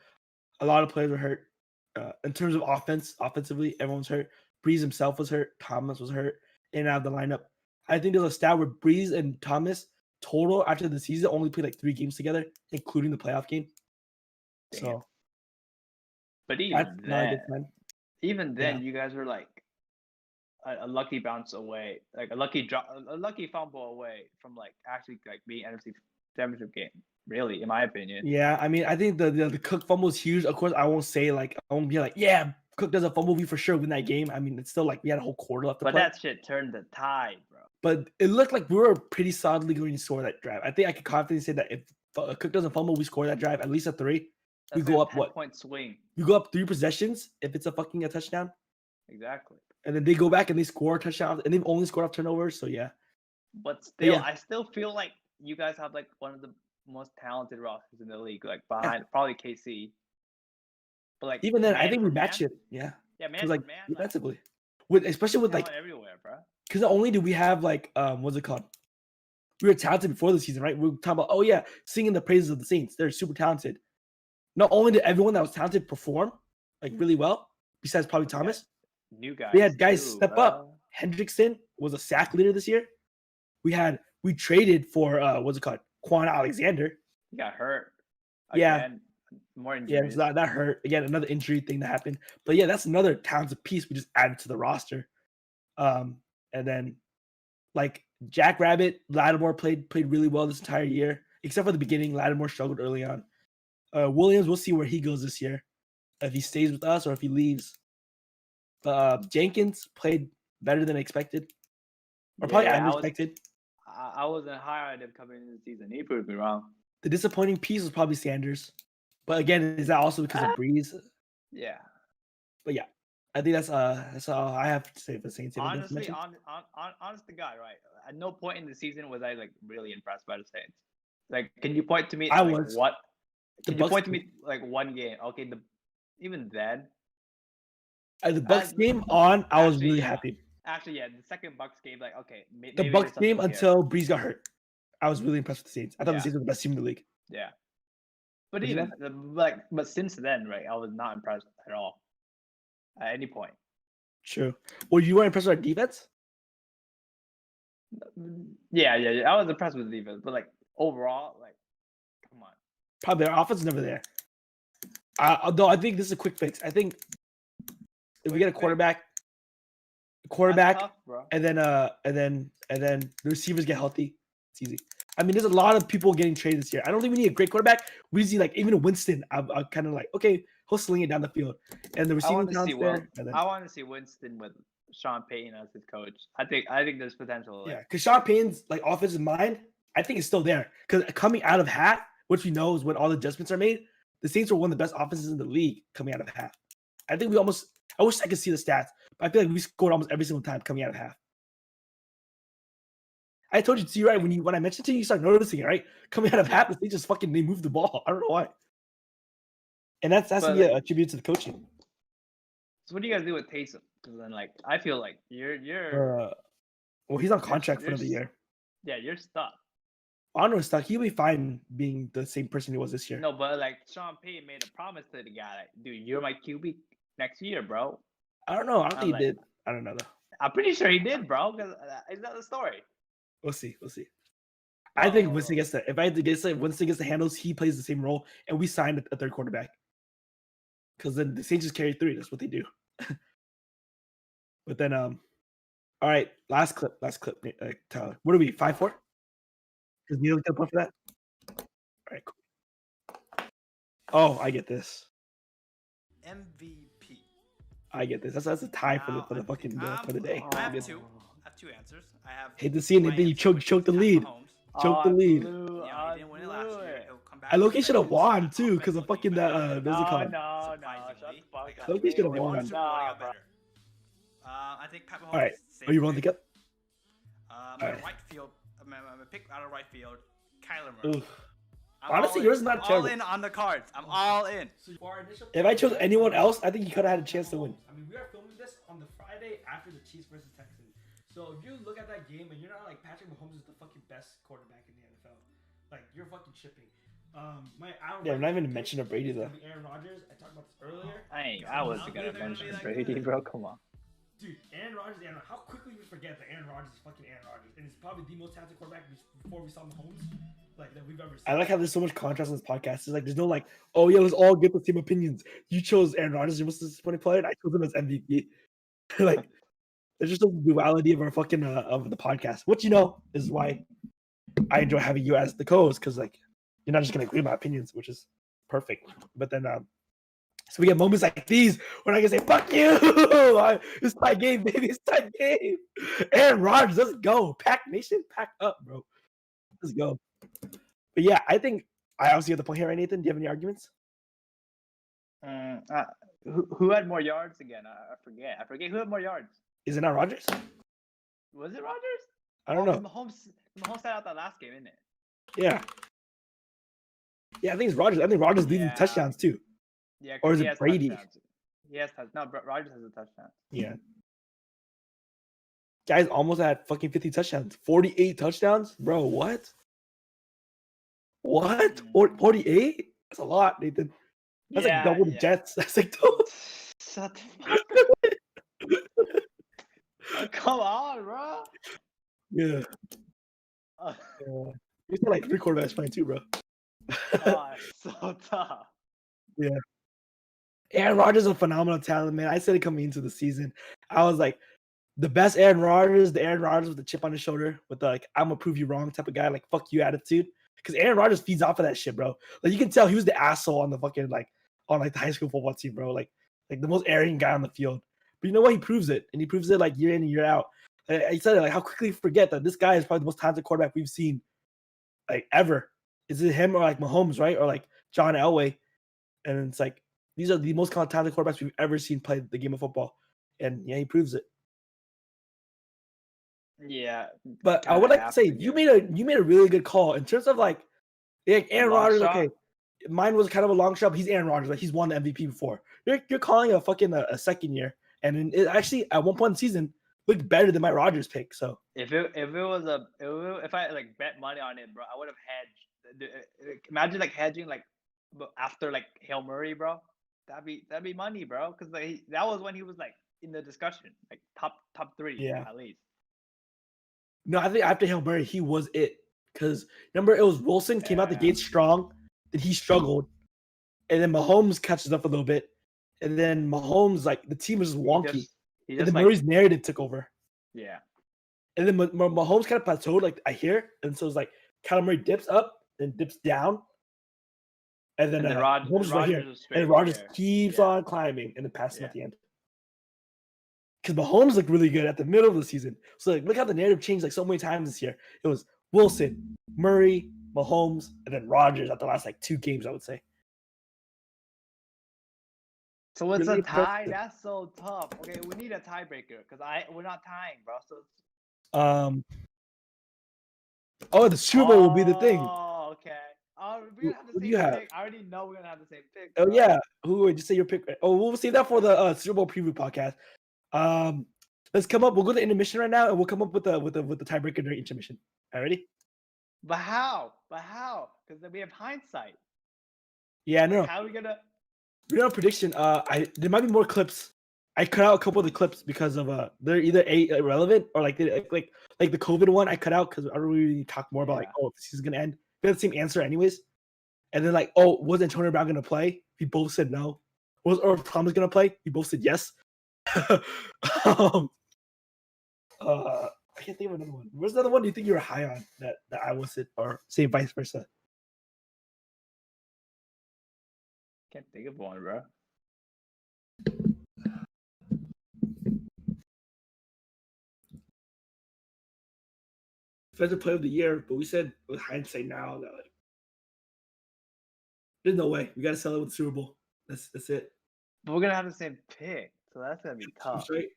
S1: A lot of players were hurt. In terms of offensively, everyone's hurt. Breeze himself was hurt. Thomas was hurt. In and out of the lineup. I think there's a stat where Breeze and Thomas total after the season only played like 3 games together, including the playoff game.
S2: Damn.
S1: So,
S2: but
S1: that's not a good sign.
S2: even then, you guys were like a lucky bounce away, like a lucky fumble away from like actually like being NFC Championship game. Really, in my opinion.
S1: Yeah, I mean, I think the Cook fumble is huge. Of course, I won't be like, yeah, Cook does a fumble, we for sure win that game. I mean, it's still like we had a whole quarter left to
S2: But
S1: play.
S2: that shit turned the tide, bro.
S1: But it looked like we were pretty solidly going to score that drive. I think I could confidently say that if Cook doesn't fumble, we score that drive at least a 3.
S2: That's
S1: we go
S2: like
S1: up
S2: a 10-point swing.
S1: We go up 3 possessions if it's a touchdown.
S2: Exactly.
S1: And then they go back and they score touchdowns, and they've only scored off turnovers. So yeah.
S2: But still,
S1: yeah.
S2: I still feel like you guys have like one of the most talented rosters in the league, like behind probably KC. But like
S1: even then, I think we match it. Yeah.
S2: Yeah, man.
S1: Like
S2: man,
S1: defensively, especially with like
S2: everywhere, bro.
S1: Because not only do we have like what's it called? We were talented before the season, right? We were talking about singing the praises of the Saints. They're super talented. Not only did everyone that was talented perform like really well, besides probably Thomas.
S2: New guys.
S1: We had guys step up. Hendrickson was a sack leader this year. We traded for Quan Alexander.
S2: He got hurt.
S1: Again,
S2: more injuries.
S1: Yeah, that hurt. Again, another injury thing that happened. But yeah, that's another talented piece we just added to the roster. And then like Jack Rabbit, Lattimore played really well this entire year, except for the beginning. Lattimore struggled early on. Williams, we'll see where he goes this year, if he stays with us or if he leaves. Jenkins played better than expected, or probably unexpected.
S2: I wasn't high on him coming into the season. He proved me wrong.
S1: The disappointing piece was probably Sanders, but again, is that also because of Breeze?
S2: Yeah.
S1: But yeah, I think that's all I have to say for the Saints.
S2: Honestly, honest to God, right? At no point in the season was I like really impressed by the Saints. Like, can you point to me?
S1: I was.
S2: What? Can you point to me like one game? Okay, even then.
S1: The Bucks game on, I was really happy.
S2: Actually, yeah, the second Bucks game, like okay,
S1: the Bucks game until Breeze got hurt, I was really impressed with the Saints. I thought the Saints were the best team in the league.
S2: Yeah, but but since then, right, I was not impressed at all at any point.
S1: True. Well, you weren't impressed with our defense?
S2: Yeah, I was impressed with the defense, but like overall, like, come on.
S1: Probably our offense is never there. Though I think this is a quick fix. I think if we get a quarterback, tough, and then the receivers get healthy, it's easy. I mean, there's a lot of people getting traded this year. I don't think we need a great quarterback. We see like even a Winston. I'm kind of like, okay, he'll sling it down the field, and the receiving
S2: I want to see Winston with Sean Payton as his coach. I think there's potential.
S1: Yeah, because Sean Payton's like offensive mind, I think it's still there. Because coming out of half, which we know is when all the adjustments are made, the Saints were one of the best offenses in the league coming out of half. I think I wish I could see the stats, but I feel like we scored almost every single time coming out of half. I told you to you, right? When I mentioned to you, you start noticing it, right? Coming out of half, they just they moved the ball. I don't know why. And that's to be a tribute to the coaching.
S2: So what do you guys do with Taysom? Because then, like, I feel like you're.
S1: Well, he's on contract for another year.
S2: Yeah, you're stuck.
S1: Honor stuck. He'll be fine being the same person he was this year.
S2: No, but like Sean Payton made a promise to the guy, like, dude, you're my QB next year, bro.
S1: I don't know. I don't think he did. I don't know though.
S2: I'm pretty sure he did, bro. Because is that the story?
S1: We'll see. I think Winston gets that. If I had to guess, Winston gets the handles, he plays the same role, and we signed a third quarterback. Because then the Saints just carry 3. That's what they do. But then, all right, last clip, Tyler. What are we? 5-4? Because Neil's gonna play for that. All right, cool. Oh, I get this.
S4: MVP.
S1: I get this. That's a tie for the fucking for the day.
S4: I have 2 answers. I have.
S1: Hate to see it. Then you choke the lead. Choke the lead.
S4: Yeah, he didn't win it last year. He'll come back.
S1: I low-key should have won too, because of fucking that.
S2: No.
S1: Low-key should have won.
S4: I think Pat Mahomes.
S1: All right. Are you rolling the cup?
S4: Right field. I'm gonna pick out of right field. Kyler Murray.
S1: Honestly, yours is not terrible.
S4: All in on the cards. I'm all in.
S1: If I chose anyone else, I think you could have had a chance to win.
S5: I mean, we are filming this on the Friday after the Chiefs versus Texans. So if you look at that game and you're not like Patrick Mahomes is the fucking best quarterback in the NFL, like you're fucking shipping. My Aaron
S1: Yeah, I'm not even
S5: pick
S1: mention of Brady
S5: is
S1: though.
S5: gonna be Aaron Rodgers. I talked about this earlier.
S2: I wasn't gonna
S4: They're gonna
S2: mention
S4: be like
S2: Brady,
S4: good.
S2: bro. Come on.
S5: Dude, Aaron Rodgers, how quickly we forget that Aaron Rodgers is fucking Aaron Rodgers, and he's probably the most talented quarterback before we saw Mahomes, like that we've ever seen.
S1: I like how there's so much contrast in this podcast. It's like there's no like, oh yeah, let's all get the same opinions. You chose Aaron Rodgers, your most disappointing player, and I chose him as MVP. Like, there's just a duality of our fucking of the podcast, which is why I enjoy having you as the co-host, because like you're not just gonna agree with my opinions, which is perfect. But then so we get moments like these, we're not gonna say fuck you. It's tie game, baby. It's tie game. Aaron Rodgers, let's go. Pack Nation, pack up, bro. Let's go. But yeah, I think I obviously have the point here, right, Nathan? Do you have any arguments?
S2: Who had more yards again? I forget. I forget who had more yards.
S1: Is it not Rodgers?
S2: Was it Rodgers?
S1: I don't know.
S2: Mahomes sat out that last game, isn't it?
S1: Yeah. Yeah, I think it's Rodgers. I think Rodgers leading
S2: Yeah.
S1: touchdowns too.
S2: Yeah.
S1: Or is
S2: he
S1: it
S2: has
S1: Brady?
S2: touchdowns. No, Rodgers has a touchdown.
S1: Yeah. Guys almost had fucking 50 touchdowns. 48 touchdowns? Bro, what? What? 48? That's a lot, Nathan. That's like double the Jets. That's like double.
S2: Shut the fuck up. Come on, bro.
S1: Yeah. You said like 3 quarterbacks playing too, bro.
S2: So tough.
S1: Yeah. Aaron Rodgers is a phenomenal talent, man. I said it coming into the season. I was like, the best Aaron Rodgers, the Aaron Rodgers with the chip on his shoulder, with the like, I'm gonna prove you wrong type of guy, like fuck you attitude. Because Aaron Rodgers feeds off of that shit, bro. Like you can tell he was the asshole on the fucking on the high school football team, bro. Like the most arrogant guy on the field. But you know what? He proves it, and he proves it like year in and year out. I said it, like how quickly you forget that this guy is probably the most talented quarterback we've seen, like ever. Is it him or like Mahomes, right? Or like John Elway? And it's like these are the most talented quarterbacks we've ever seen play the game of football, and yeah, he proves it.
S2: Yeah,
S1: but I would like to say you made a really good call in terms of like Aaron Rodgers. Okay, mine was kind of a long shot. But he's Aaron Rodgers. Like he's won the MVP before. You're calling a fucking a second year, and it actually at one point in the season looked better than my Rodgers pick. So
S2: if I like bet money on it, bro, I would have hedged. Imagine like hedging like after like Hail Murray, bro. That'd be money, bro. Because like, that was when he was like in the discussion, like top 3, at least.
S1: No, I think after Hail Murray, he was it. Because remember, it was Wilson came out the gate strong, then he struggled, and then Mahomes catches up a little bit, and then Mahomes like the team was just wonky, and then Murray's narrative took over.
S2: Yeah,
S1: and then Mahomes kind of plateaued, like I hear, and so it's like Kyler Murray dips up, then dips down, and then Mahomes is right here, and Rodgers keeps on climbing, and then passes him at the end. Because Mahomes looked really good at the middle of the season. So like, look how the narrative changed like so many times this year. It was Wilson, Murray, Mahomes, and then Rodgers at the last like 2 games, I would say.
S2: So it's really a tie. That's so tough. Okay, we need a tiebreaker because we're not tying, bro. So
S1: the Super Bowl will be the thing.
S2: Oh, okay. We're gonna have the same pick. I already know we're gonna have the same pick.
S1: Oh yeah. Who would you say your pick? Oh, we'll save that for the Super Bowl preview podcast. Let's come up. We'll go to intermission right now, and we'll come up with the tiebreaker during intermission. All right, ready?
S2: But how? Because we have hindsight.
S1: Yeah, no.
S2: How are we gonna?
S1: We don't have prediction. There might be more clips. I cut out a couple of the clips because of they're either irrelevant or like the COVID one I cut out because I don't really talk more about this is gonna end. We had the same answer anyways, and then was Antonio Brown gonna play? We both said no. Was Earl Thomas gonna play? We both said yes. I can't think of another one. Where's another one do you think you were high on that I wasn't, or say vice versa?
S2: Can't think of one, bro.
S1: Defensive player of the year, but we said with hindsight now that like there's no way. We gotta sell it with the Super Bowl. That's it.
S2: But we're gonna have the same pick, so that's gonna be tough.
S1: Right?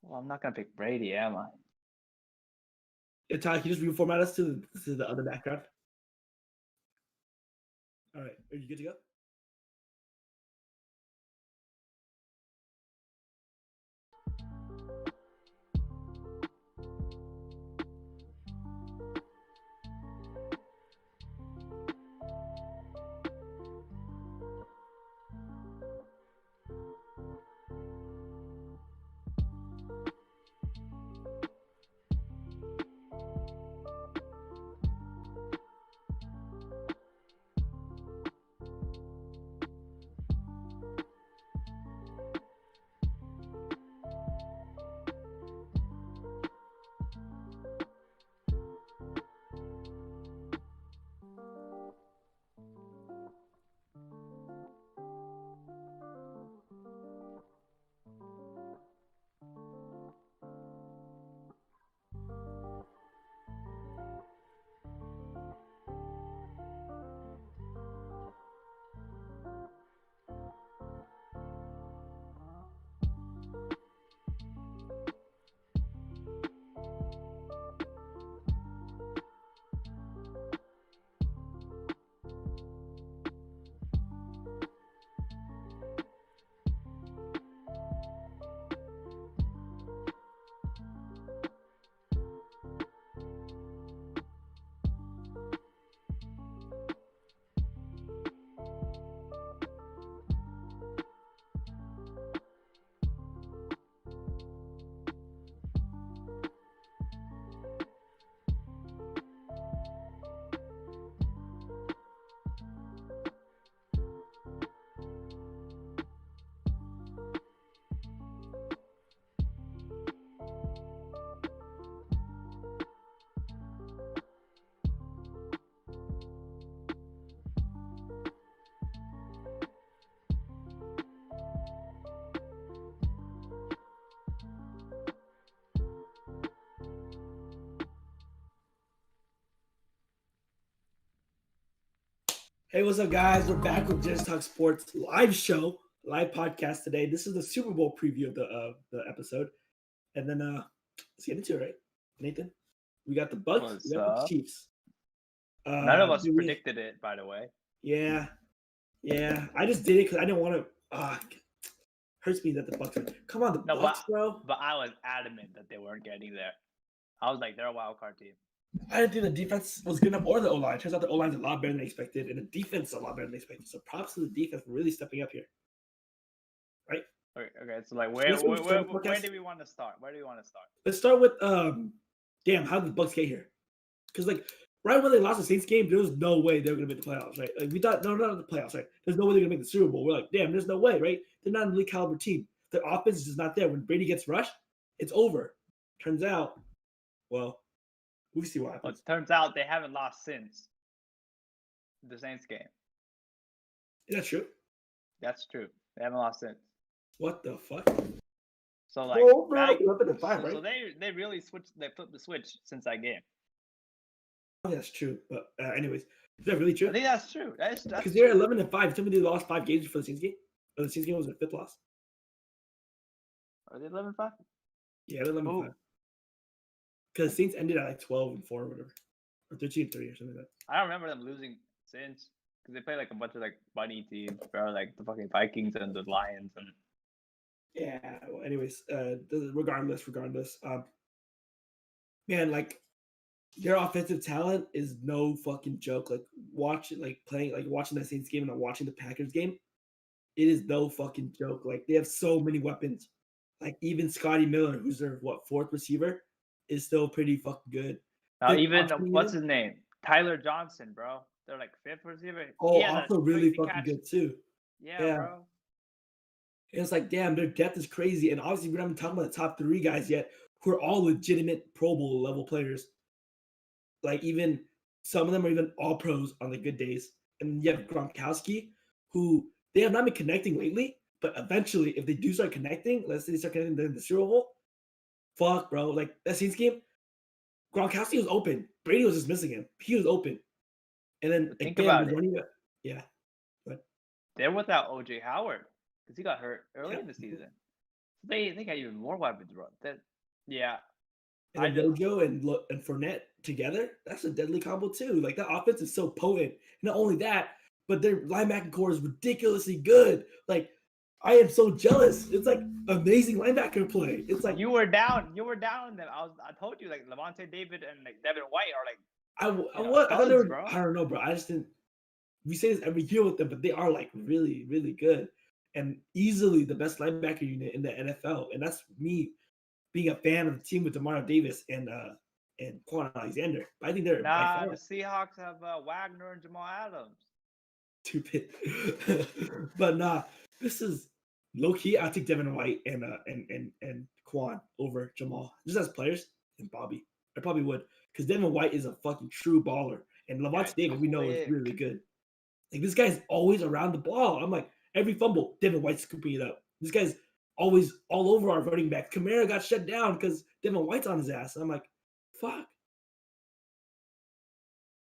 S2: Well, I'm not gonna pick Brady, am I?
S1: Yeah, Ty, can you just reformat us to the other background? All right, are you good to go? Hey, what's up, guys? We're back with Just Talk Sports live show, live podcast today. This is the Super Bowl preview of the episode, and then let's get into it, right, Nathan? We got the Bucks,
S2: What's
S1: we got the
S2: up?
S1: Chiefs.
S2: None of us
S1: do we-
S2: predicted it, by the way.
S1: Yeah, I just did it because I didn't want to. Hurts me that the Bucks. Come on, the
S2: No,
S1: Bucks, bro.
S2: But I was adamant that they weren't getting there. I was like, they're a wild card team.
S1: I didn't think the defense was good enough or the O line. Turns out the O line's a lot better than expected, and the defense is a lot better than expected. So props to the defense for really stepping up here.
S2: Okay. So like, where
S1: Let's go start the
S2: where
S1: podcast.
S2: do we want to start? Where do we want to start?
S1: Let's start with damn, how did the Bucks get here? Because like right when they lost the Saints game, there was no way they were gonna make the playoffs, right? Like we thought, no, not the playoffs, right? There's no way they're gonna make the Super Bowl. We're like, damn, there's no way, right? They're not an elite caliber team. Their offense is just not there. When Brady gets rushed, it's over. Turns out, well, we see what
S2: Well,
S1: happens.
S2: it turns out they haven't lost since the Saints game.
S1: Is that true?
S2: That's true. They haven't lost since.
S1: What the fuck?
S2: So like,
S1: Oh, bro,
S2: now-
S1: they're up at 5,
S2: so
S1: right?
S2: they really switched. They flipped the switch since that game.
S1: That's true. But anyways, is that really
S2: I
S1: true?
S2: think that's true. That's
S1: Because they're 11-5. Tell me they lost 5 games before the Saints game. Or the Saints game was their 5th loss.
S2: Are they 11-5?
S1: Yeah, they're 11-5. Because Saints ended at like 12-4 or whatever, or 13-3 or something like that.
S2: I don't remember them losing since because they played like a bunch of like bunny teams, bro, like the fucking Vikings and the Lions and.
S1: Yeah. Well, anyways, regardless, man, like their offensive talent is no fucking joke. Like watching that Saints game and watching the Packers game, it is no fucking joke. Like they have so many weapons. Like even Scotty Miller, who's their 4th receiver, is still pretty fucking good.
S2: Now
S1: They're
S2: even
S1: constantly
S2: what's
S1: in.
S2: his name? Tyler Johnson, bro. They're like 5th receiver.
S1: Oh,
S2: He had a
S1: also really
S2: crazy
S1: fucking
S2: catch.
S1: good too.
S2: Yeah,
S1: Yeah.
S2: bro.
S1: And it's like, damn, their depth is crazy. And obviously, we haven't talked about the top 3 guys yet, who are all legitimate Pro Bowl level players. Like, even some of them are even all pros on the good days. And you have Gronkowski, who they have not been connecting lately, but eventually, if they do start connecting, let's say they start connecting in the Super Bowl, fuck, bro. Like, that Saints game, Gronkowski was open. Brady was just missing him. He was open. And then,
S2: Think
S1: again,
S2: about
S1: the
S2: it.
S1: running back. Yeah.
S2: They're without OJ Howard because he got hurt early
S1: Yeah.
S2: in the season. They got even more weapons, bro. Yeah.
S1: And
S2: I
S1: then
S2: just-
S1: Rojo and Fournette together, that's a deadly combo too. Like that offense is so potent. Not only that, but their linebacking core is ridiculously good. Like I am so jealous. It's like amazing linebacker play. It's like
S2: you were down on them. I told you like Levante David and like Devin White are like
S1: I thought they
S2: studs,
S1: were,
S2: bro.
S1: I don't know, bro. I just didn't. We say this every year with them, but they are like really, really good and easily the best linebacker unit in the NFL. And that's me being a fan of the team with Demario Davis and Quan Alexander. I think they're by
S2: nah.
S1: far
S2: The Seahawks have Wagner and Jamal Adams.
S1: stupid. But nah, this is low key. I'll take Devin White and Quan over Jamal just as players and Bobby. I probably would because Devin White is a fucking true baller and Levante
S2: Yeah,
S1: David we know is
S2: quick.
S1: really good. Like this guy's always around the ball. I'm like every fumble, Devin White's scooping it up. This guy's always all over our running back. Kamara got shut down because Devin White's on his ass. I'm like, fuck.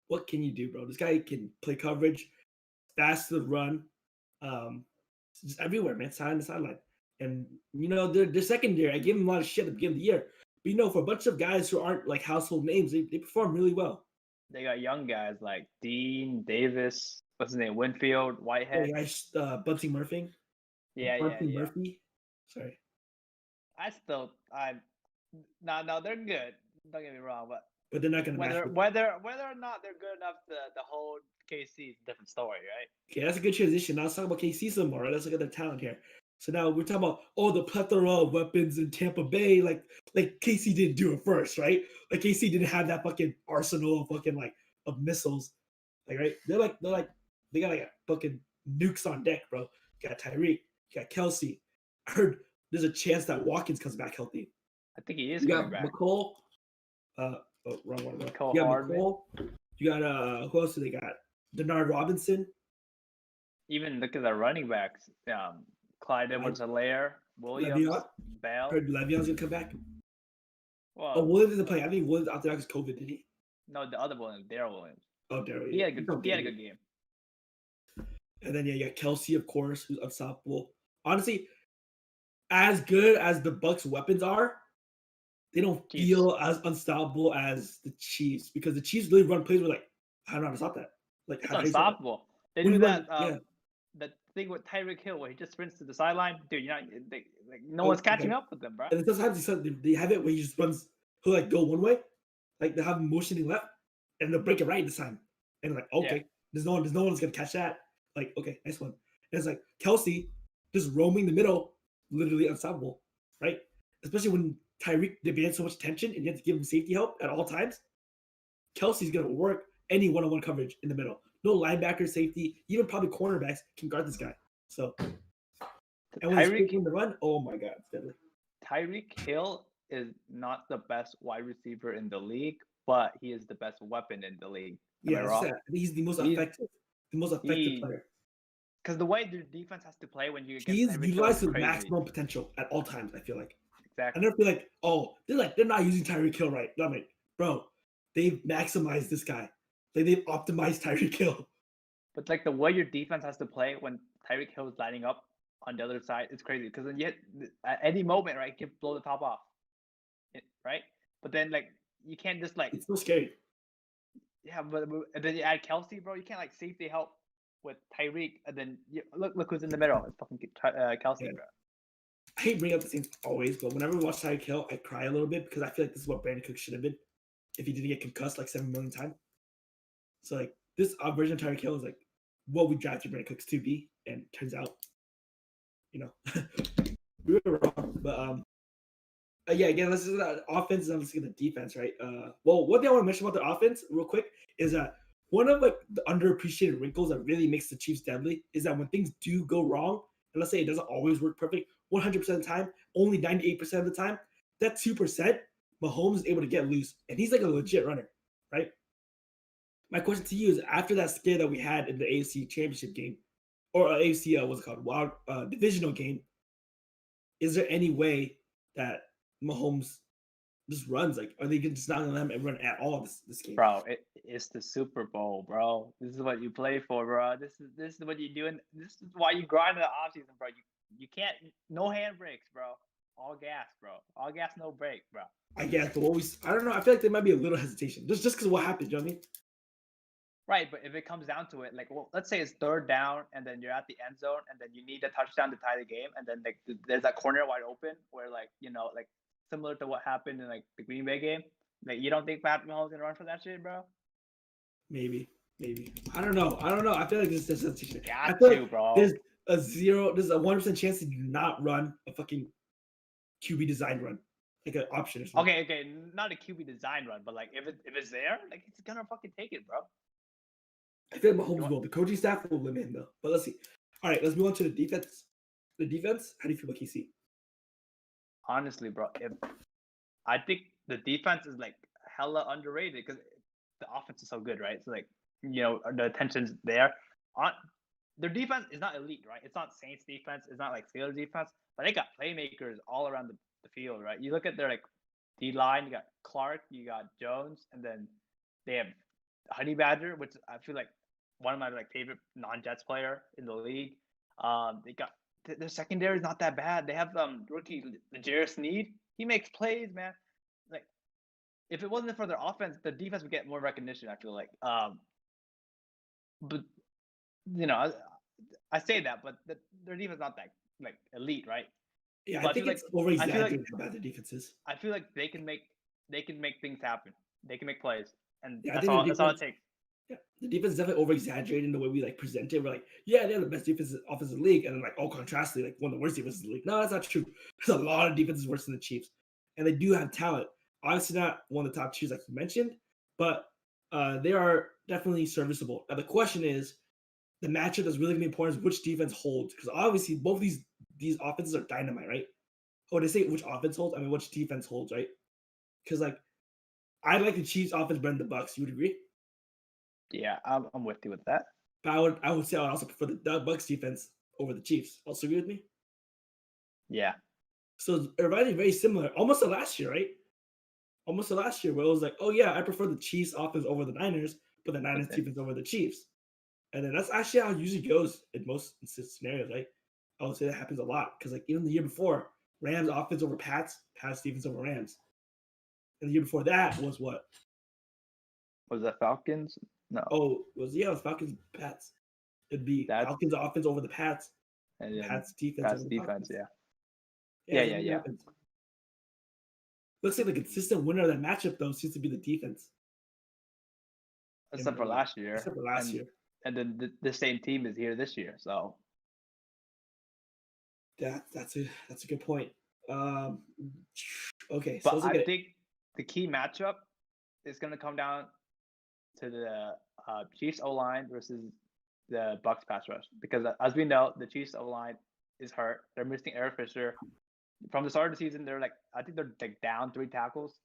S1: What can you do, bro? This guy can play coverage, fast to the run, just everywhere, man, side to sideline. And you know, their secondary, I gave him a lot of shit at the beginning of the year. But you know, for a bunch of guys who aren't like household names, they perform really well.
S2: They got young guys like Dean Davis. What's his name? Winfield, Whitehead.
S1: Bunting Murphy.
S2: Yeah.
S1: Murphy. Sorry.
S2: No, they're good. Don't get me wrong,
S1: But they're not gonna match.
S2: whether or not they're good enough to hold KC is a different story, right?
S1: Okay, that's a good transition. Now let's talk about KC some more. Right? Let's look at their talent here. So now we're talking about the plethora of weapons in Tampa Bay. Like KC didn't do it first, right? Like KC didn't have that fucking arsenal of fucking of missiles. Like right? They got like a fucking nukes on deck, bro. You got Tyreek, you got Kelsey. I heard there's a chance that Watkins comes back healthy.
S2: I think he is
S1: You
S2: coming
S1: got
S2: back.
S1: McCole. Wrong one.
S2: Mecole
S1: You got
S2: Hardman.
S1: McCole. You got who else do they got? Denard Robinson.
S2: Even look at the running backs. Clyde Edwards-Helaire, Williams,
S1: Le'Veon.
S2: Bell.
S1: Heard Le'Veon's gonna come back.
S2: Well,
S1: Williams isn't playing. I think Williams out there because COVID. Did he?
S2: no, the other Williams, Darrell Williams.
S1: Oh, Daryl.
S2: He had a good game.
S1: And then you got Kelsey, of course, who's unstoppable. Honestly, as good as the Bucks' weapons are, they don't
S2: Chiefs.
S1: feel as unstoppable as the Chiefs because the Chiefs really run plays where like, I don't know how to stop that. Like,
S2: It's
S1: how do you stop that?
S2: unstoppable. They
S1: When
S2: do
S1: you run-
S2: that.
S1: yeah.
S2: That thing with Tyreek Hill where he just sprints to the sideline, dude. No
S1: Oh,
S2: one's catching
S1: okay.
S2: up with them, bro.
S1: And then sometimes they have it where he just runs, he'll like go one way, like they have him motioning left, and they'll break it right this time. And like, okay, there's no one's gonna catch that. Like, okay, nice one. And it's like Kelsey just roaming the middle, literally unstoppable, right? Especially when Tyreek demands so much attention and you have to give him safety help at all times. Kelsey's gonna work any one-on-one coverage in the middle. No linebacker, safety, even probably cornerbacks can guard this guy. So, and when he's picking the run, oh my god, it's deadly.
S2: Tyreek Hill is not the best wide receiver in the league, but he is the best weapon in the league.
S1: Yeah, I think he's the most effective player.
S2: Because the way the defense has to play when you get
S1: He's utilized to
S2: crazy.
S1: maximum potential at all times. I feel like.
S2: Exactly.
S1: I never feel like, oh, they're not using Tyreek Hill right. I'm like, bro, they've maximized this guy. Like they've optimized Tyreek Hill.
S2: But like the way your defense has to play when Tyreek Hill is lining up on the other side, it's crazy. Because then at any moment, right, you can blow the top off, right? But then like you can't just like.
S1: It's so scary.
S2: Yeah, but and then you add Kelsey, bro. You can't like safety help with Tyreek, and then look who's in the middle. It's fucking Kelsey,
S1: Yeah.
S2: bro.
S1: I hate bringing up the Saints always, but whenever we watch Tyreek Hill, I cry a little bit because I feel like this is what Brandon Cook should have been if he didn't get concussed like 7 million times. So like this version of Tyreek Hill is like what we drafted Brandon Cooks to be, and turns out, we were wrong. But yeah, again, let's look at the offense and let's get the defense, right? Well, one thing I want to mention about the offense real quick is that one of like the underappreciated wrinkles that really makes the Chiefs deadly is that when things do go wrong, and let's say it doesn't always work perfect, 100% of the time, only 98% of the time, that 2%, Mahomes is able to get loose, and he's like a legit runner, right? My question to you is: after that scare that we had in the AFC Championship game, or AFC what's it called, wild divisional game, is there any way that Mahomes just runs? Like, are they just not gonna let him run at all this game?
S2: Bro, it's the Super Bowl, bro. This is what you play for, bro. This is what you doing. This is why you grind in the offseason, bro. You can't, no handbrakes, bro. All gas, bro. All gas, no brake, bro.
S1: I guess, but I don't know. I feel like there might be a little hesitation just because of what happened. You know what I mean?
S2: Right, but if it comes down to it, like, well, let's say it's third down, and then you're at the end zone, and then you need a touchdown to tie the game, and then like there's that corner wide open where like like similar to what happened in like the Green Bay game. Like, you don't think Pat Mahomes gonna run for that shit, bro?
S1: Maybe. I don't know. I feel like there's hesitation. I
S2: Got
S1: feel
S2: to,
S1: like
S2: bro.
S1: there's a 1% chance to do not run a fucking QB design run, like an option or something.
S2: Okay, not a QB design run, but like if it's there, like it's gonna fucking take it, bro.
S1: I feel like Mahomes will. The coaching staff will limit him though. But let's see. All right, let's move on to the defense. The defense. How do you feel about KC?
S2: Honestly, bro, I think the defense is like hella underrated because the offense is so good, right? So like the attention's there. Their defense is not elite, right? It's not Saints defense. It's not like Steelers defense, but they got playmakers all around the field, right? You look at their like D line. You got Clark, you got Jones, and then they have Honey Badger, which I feel like one of my like favorite non-Jets player in the league. They got their secondary is not that bad. They have rookie L'Jarius Sneed. He makes plays, man. Like, if it wasn't for their offense, the defense would get more recognition. I feel like. But I say that, but their defense is not that like elite, right?
S1: Yeah,
S2: but
S1: I think it's over exaggerated how bad the defense is.
S2: I feel like they can make things happen. They can make plays, and
S1: Yeah,
S2: that's all it takes.
S1: Yeah, the defense is definitely over exaggerated in the way we like present it. We're like, yeah, they're the best defensive offensive league, and then like, oh, contrastly, like one of the worst defenses in the league. No, that's not true. There's a lot of defenses worse than the Chiefs, and they do have talent. Obviously, not one of the top tiers like you mentioned, but they are definitely serviceable. Now the question is, the matchup that's really gonna be important is which defense holds, because obviously both these offenses are dynamite, right? Oh, they say which offense holds. I mean, which defense holds, right? Because like, I like the Chiefs' offense better than the Bucks. You would agree?
S2: Yeah, I'm with you with that.
S1: But I would say I would also prefer the Bucks defense over the Chiefs. Also agree with me?
S2: Yeah.
S1: So everybody's very similar, almost to last year, right? Almost to last year, where it was like, oh yeah, I prefer the Chiefs offense over the Niners, but the Niners defense over the Chiefs. And then that's actually how it usually goes in most scenarios, right? I would say that happens a lot because like even the year before, Rams offense over Pats, Pats defense over Rams. And the year before that was what?
S2: Was that Falcons? No.
S1: Oh, it was Falcons Pats. It'd be
S2: That's
S1: Falcons offense over the Pats,
S2: and then
S1: Pats defense
S2: Pats
S1: over the
S2: defense.
S1: Falcons.
S2: Yeah.
S1: Yeah,
S2: Yeah.
S1: that's what happens. Looks like the consistent winner of that matchup though seems to be the defense.
S2: Except for last year.
S1: Except for last year.
S2: And then the same team is here this year. So
S1: That's a good point. Okay,
S2: but I think the key matchup is going to come down to the Chiefs O line versus the Bucks pass rush because as we know, the Chiefs O line is hurt. They're missing Eric Fisher. From the start of the season, I think they're like down 3 tackles.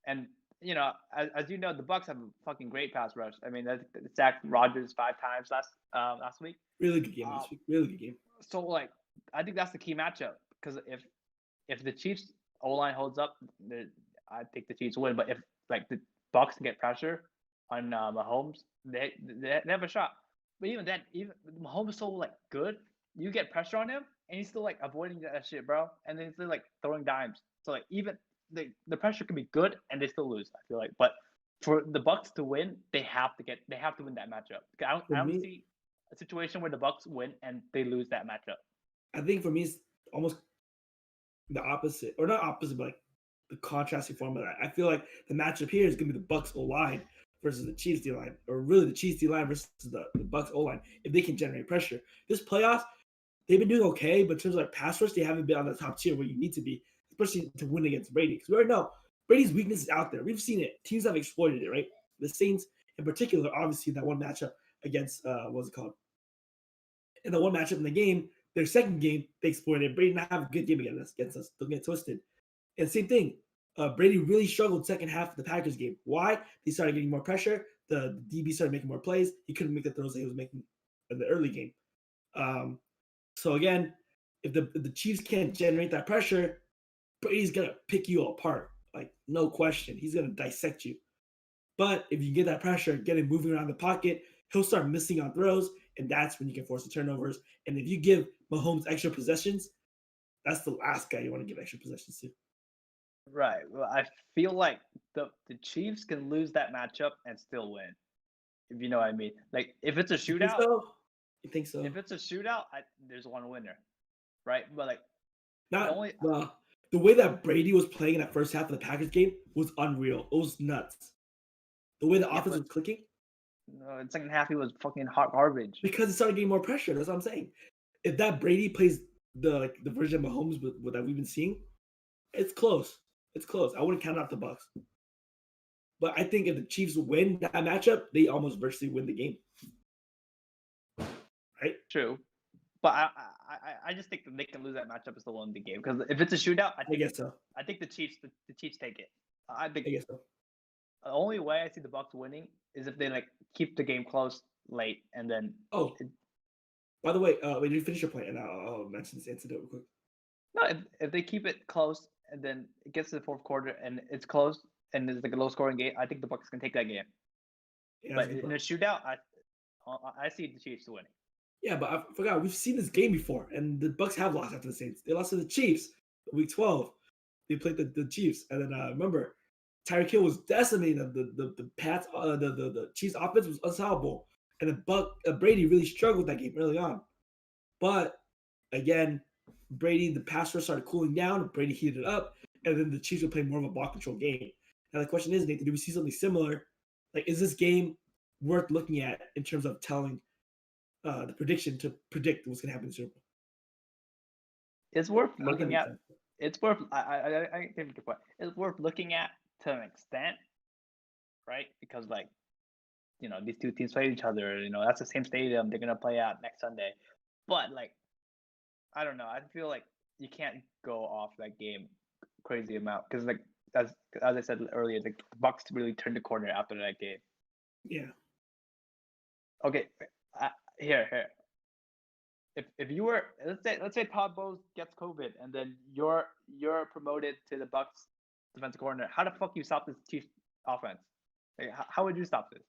S2: And you know, as you know, the Bucks have a fucking great pass rush. I mean, they sacked Rodgers 5 times last week.
S1: Really good game last week. Really good game.
S2: So like, I think that's the key matchup because if the Chiefs O line holds up, I think the Chiefs win. But if like the Bucks can get pressure on Mahomes, they have a shot. But even then, even Mahomes is so like good, you get pressure on him, and he's still like avoiding that shit, bro. And then he's still like throwing dimes. So like even the pressure can be good, and they still lose. I feel like, but for the Bucks to win, they have to win that matchup. I don't see a situation where the Bucks win and they lose that matchup.
S1: I think for me, it's almost the opposite, or not opposite, but like the contrasting formula. I feel like the matchup here is going to be the Bucks O line versus the Chiefs D line, or really the Chiefs D line versus the Bucks O line. If they can generate pressure, this playoffs they've been doing okay, but in terms of like pass rush, they haven't been on the top tier where you need to be, especially to win against Brady. Because we already know Brady's weakness is out there. We've seen it. Teams have exploited it, right? The Saints, in particular, obviously that one matchup against what's it called? In the one matchup in the game, their second game, they exploited it. Brady did not have a good game against us. Don't get twisted. And same thing. Brady really struggled second half of the Packers game. Why? They started getting more pressure. The DB started making more plays. He couldn't make the throws that he was making in the early game. So again, if the Chiefs can't generate that pressure, Brady's gonna pick you apart. Like no question, he's gonna dissect you. But if you get that pressure, get him moving around the pocket, he'll start missing on throws, and that's when you can force the turnovers. And if you give Mahomes extra possessions, that's the last guy you want to give extra possessions to.
S2: Right. Well, I feel like the Chiefs can lose that matchup and still win. If you know what I mean. Like if it's a shootout,
S1: you think so?
S2: If it's a shootout, there's one winner, right? But like
S1: not the way that Brady was playing in that first half of the Packers game was unreal. It was nuts. The way the offense was clicking.
S2: No, in second half he was fucking hot garbage.
S1: Because it started getting more pressure. That's what I'm saying. If that Brady plays the version of Mahomes with that we've been seeing, it's close. It's close. I wouldn't count out the Bucks. But I think if the Chiefs win that matchup, they almost virtually win the game. Right?
S2: True. But I just think that they can lose that matchup and still win the game. Because if it's a shootout, I guess
S1: so.
S2: I think the Chiefs take it. I
S1: guess so.
S2: The only way I see the Bucks winning is if they like keep the game close late and then.
S1: By the way, when you finish your point, and I'll mention this incident real quick.
S2: No, if they keep it close and then it gets to the fourth quarter and it's close and it's like a low scoring game, I think the Bucks can take that game. Yeah, but in a shootout, I see the Chiefs winning.
S1: Yeah, but I forgot we've seen this game before, and the Bucks have lost after the Saints. They lost to the Chiefs, week 12. They played the Chiefs, and then remember, Tyreek Hill was decimating them. The Pats, the Chiefs offense was unstoppable, and Brady really struggled that game early on. But again, Brady, the pass rush started cooling down. Brady heated up, and then the Chiefs were playing more of a ball control game. Now the question is, Nathan, do we see something similar? Like, is this game worth looking at in terms of telling the prediction to predict what's going to happen in the Super Bowl?
S2: It's worth looking at. It's worth. I think the point. It's worth looking at to an extent, right? Because like, you know, these two teams play each other. You know, that's the same stadium they're gonna play at next Sunday. But like, I don't know. I feel like you can't go off that game crazy amount because like as I said earlier, the Bucks really turned the corner after that game.
S1: Yeah.
S2: Okay. Here. If you were let's say Todd Bowles gets COVID and then you're promoted to the Bucks defensive coordinator, how the fuck you stop this Chiefs offense? Like, how would you stop this?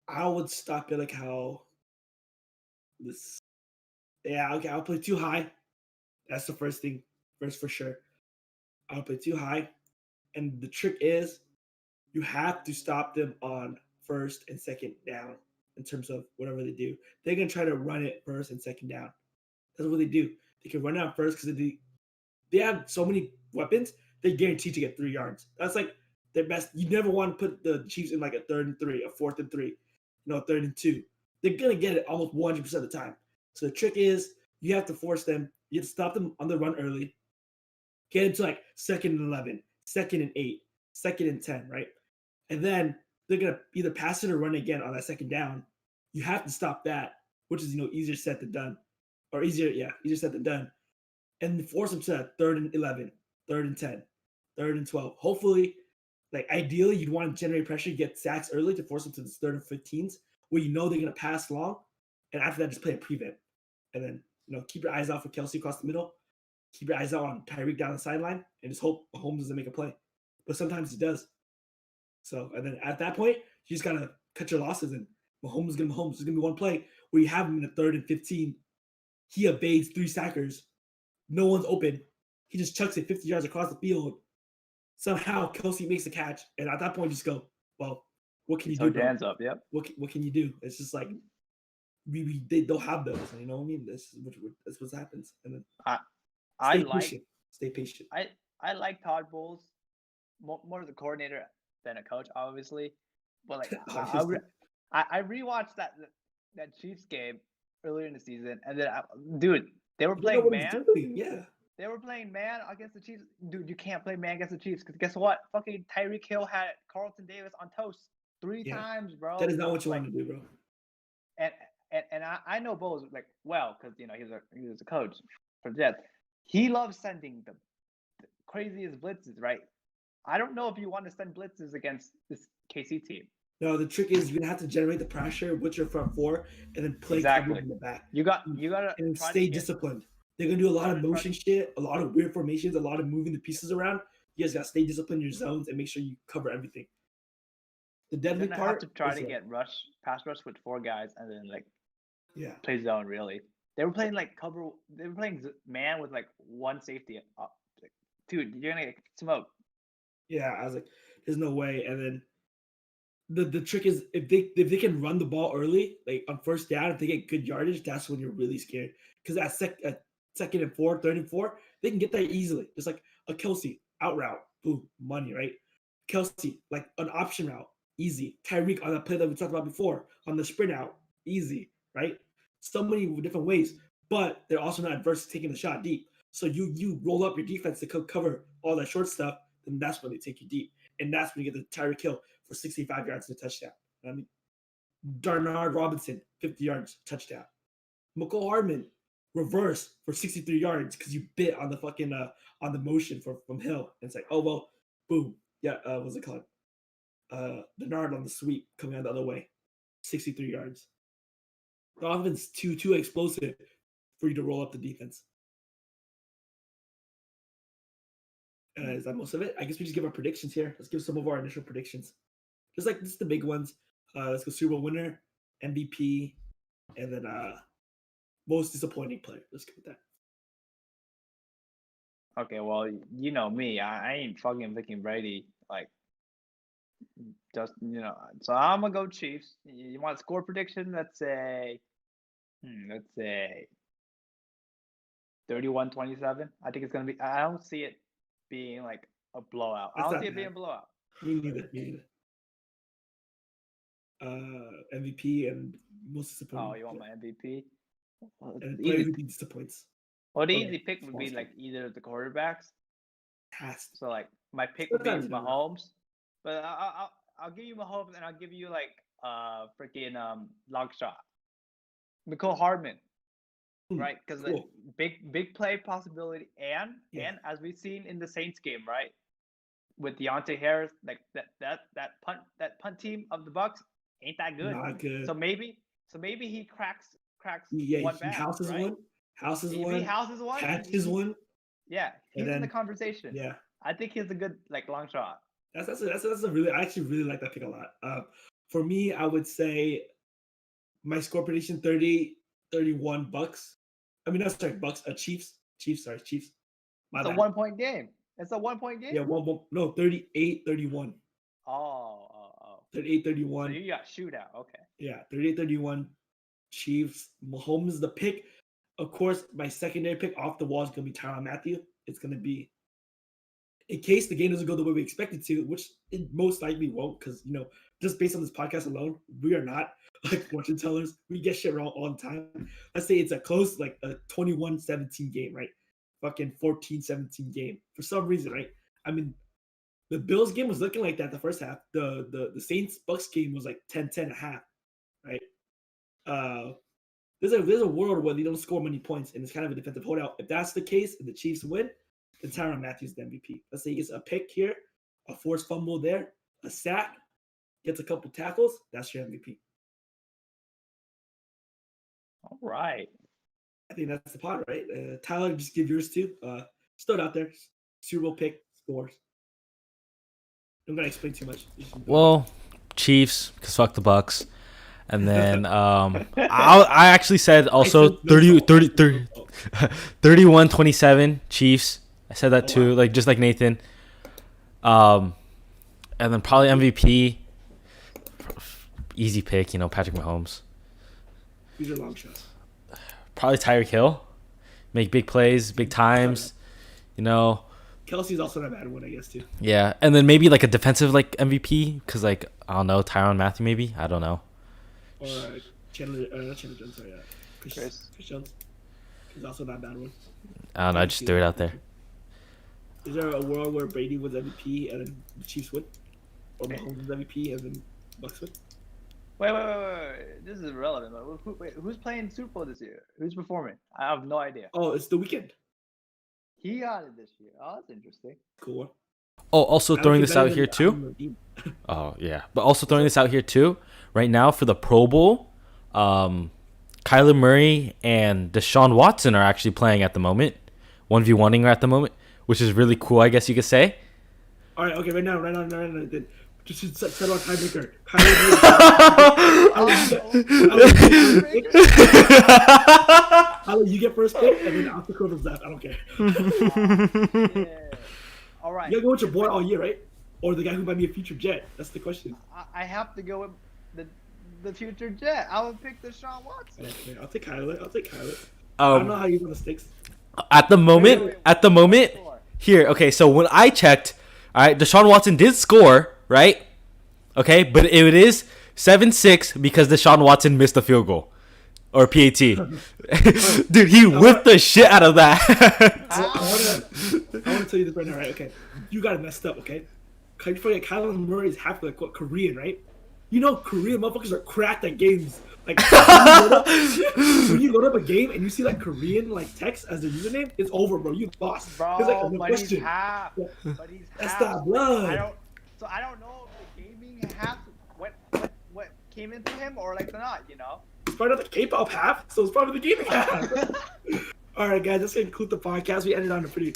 S1: I would stop it like how this. Yeah, okay. I'll play too high. That's the first thing, first for sure. I'll play too high, and the trick is you have to stop them on first and second down in terms of whatever they do. They're gonna try to run it first and second down. That's what they do. They can run it out first because they have so many weapons. They guarantee to get 3 yards. That's like their best. You never want to put the Chiefs in like a 3rd and 3, a 4th and 3, 3rd and 2. They're gonna get it almost 100% of the time. So the trick is you have to force them. You have to stop them on the run early. Get into like 2nd and 11, 2nd and 8, 2nd and 10, right? And then they're gonna either pass it or run again on that second down. You have to stop that, which is easier said than done, or easier said than done, and force them to that 3rd and 11, 3rd and 10, 3rd and 12. Hopefully, like ideally, you'd want to generate pressure, get sacks early to force them to the 3rd and 15s, where they're gonna pass long, and after that, just play a prevent, and then keep your eyes out for Kelsey across the middle, keep your eyes out on Tyreek down the sideline, and just hope Mahomes doesn't make a play. But sometimes he does. So, and then at that point, you just gotta cut your losses, and Mahomes is gonna Mahomes. There's gonna be one play where you have him in the 3rd and 15. He evades 3 sackers. No one's open. He just chucks it 50 yards across the field. Somehow Kelsey makes the catch, and at that point, just go, well, what can you do?
S2: Hands up, yep.
S1: What can you do? It's just like they don't have those. You know what I mean? That's what happens. And then stay patient.
S2: I like Todd Bowles more as a coordinator than a coach, obviously. But like I rewatched that Chiefs game earlier in the season, and then they were playing man.
S1: Yeah.
S2: They were playing man against the Chiefs. Dude, you can't play man against the Chiefs because guess what? Fucking Tyreek Hill had Carlton Davis on toast 3 times, bro.
S1: That is not what you want to do, bro.
S2: And I know Bowles like well because he was a coach for the Jets. He loves sending the craziest blitzes, right? I don't know if you want to send blitzes against this KC team.
S1: No, the trick is you're gonna have to generate the pressure with your front four and then play coverage in the back.
S2: You gotta
S1: and stay disciplined. They're gonna do a lot of motion shit, a lot of weird formations, a lot of moving the pieces around. You guys gotta stay disciplined in your zones and make sure you cover everything. The deadly part
S2: have to try to get pass rush with 4 guys and then play zone. Really, they were playing cover. They were playing man with 1 safety. Dude, you're gonna get smoked.
S1: Yeah, I was like, there's no way. And then the trick is if they can run the ball early, like on first down, if they get good yardage, that's when you're really scared. Because at 2nd and 4, 3rd and 4, they can get that easily. Just like a Kelsey out route, boom, money, right? Kelsey, like an option route, easy. Tyreek on that play that we talked about before, on the sprint out, easy, right? So many different ways, but they're also not adverse to taking the shot deep. So you roll up your defense to cover all that short stuff, then that's when they take you deep. And that's when you get the Tyreek Hill for 65 yards and a touchdown. I mean, Darnard Robinson, 50 yards, touchdown. McCole Hardman, reverse for 63 yards because you bit on the fucking on the motion from Hill. And it's like, oh well, boom. Yeah, what's it called? Darnard on the sweep coming out the other way. 63 yards. The offense too explosive for you to roll up the defense. Is that most of it? I guess we just give our predictions here. Let's give some of our initial predictions. Just like this is the big ones. Let's go Super Bowl winner, MVP, and then most disappointing player. Let's go with that.
S2: Okay, well, you know me. I ain't fucking picking Brady. So I'm gonna go Chiefs. You want a score prediction? Let's say 31-27. I think it's gonna be. I don't see it being a blowout. I don't see it being a blowout.
S1: Me neither. MVP and most disappointing.
S2: Oh, you want my MVP?
S1: And player who disappoints.
S2: Well, the easy pick would be either of the quarterbacks. So my pick would be Mahomes, but I'll give you Mahomes and I'll give you freaking long shot. McCole Hardman. Right, because big play possibility, and as we've seen in the Saints game, right, with Deontay Harris, that punt team of the Bucks ain't that good.
S1: Not good.
S2: So maybe he cracks
S1: one back. Houses one. Catches one.
S2: Yeah, he's in the conversation.
S1: Yeah,
S2: I think he's a good long shot.
S1: That's a really. I actually really like that pick a lot. For me, I would say my score prediction 38-31 Bucks. I mean, no, sorry, Bucks. Chiefs. Chiefs. My
S2: It's a
S1: bad.
S2: 1-point game. It's a 1-point game.
S1: Yeah, no, 38-31.
S2: Oh.
S1: 38-31.
S2: So you got shootout. Okay.
S1: Yeah, 38-31 Chiefs. Mahomes is the pick. Of course, my secondary pick off the wall is going to be Tyrann Mathieu. It's going to be, in case the game doesn't go the way we expect it to, which it most likely won't, because, just based on this podcast alone, we are not like fortune tellers. We get shit wrong all the time. Let's say it's a close, like a 21-17 game, right? Fucking 14-17 game. For some reason, right? I mean, the Bills game was looking like that the first half. The Saints Bucks game was like 10-10 a half, right? There's a world where they don't score many points and it's kind of a defensive holdout. If that's the case and the Chiefs win, then Tyrann Mathieu's the MVP. Let's say he gets a pick here, a forced fumble there, a sack, gets a couple tackles. That's your MVP.
S2: All right.
S1: I think that's the pot, right? Tyler, just give yours too. Just throw it out there. Super Bowl pick, scores. I'm gonna explain too much.
S6: Well, Chiefs, because fuck the Bucks. And then I actually said also 31-27 Chiefs. I said that too, like just like Nathan. And then probably MVP. Easy pick, Patrick Mahomes.
S1: These are long shots.
S6: Probably Tyreek Hill. Make big plays, big times.
S1: Kelsey's also not a bad one, I guess, too.
S6: Yeah, and then maybe like a defensive like MVP, because like I don't know, Tyrann Mathieu maybe. I don't know.
S1: Or Chandler Jones, sorry, Chris Jones. He's also not a bad one.
S6: I don't know. I just threw it out there.
S1: Is there a world where Brady was MVP and then the Chiefs win, or Mahomes was MVP and then Bucks win?
S2: Wait. This is irrelevant. Who's playing Super Bowl this year? Who's performing? I have no idea.
S1: Oh, it's the weekend.
S2: He got it this year. Oh, that's interesting.
S1: Cool.
S6: Oh, also throwing this out here too. Oh yeah, but also throwing this out here too. Right now for the Pro Bowl, Kyler Murray and Deshaun Watson are actually playing at the moment. 1v1ing at the moment, which is really cool, I guess you could say.
S1: All right, okay, right now, then just settle on tiebreaker. Kyler, you get first pick, and then I'll take over left. I don't care.
S2: Yeah. All right.
S1: You gotta go with your boy all year, right? Or the guy who might be a future Jet. That's the question.
S2: I have to go with the future Jet. I would pick Deshaun Watson.
S1: Okay, I'll take Kyler. I don't know how you run the sticks.
S6: At the moment, here, okay, so when I checked, all right, Deshaun Watson did score, right? Okay, but it is 7-6 because Deshaun Watson missed a field goal. Or PAT. Dude, he whipped the shit out of that.
S1: I want to tell you this right now, right? Okay, you got it messed up, okay? You forget Kyler Murray is half like Korean, right? Korean motherfuckers are cracked at games. Like when you load up a game and you see like Korean like text as the username, it's over, bro. You lost.
S2: Bro,
S1: it's like no
S2: but
S1: question.
S2: he's half.
S1: Yeah.
S2: But he's
S1: That's
S2: half.
S1: not blood.
S2: I don't know if the gaming half what came into him or like not,
S1: It's part of the K-pop half, so it's part of the gaming half. All right, guys, let's conclude the podcast. We ended on a pretty.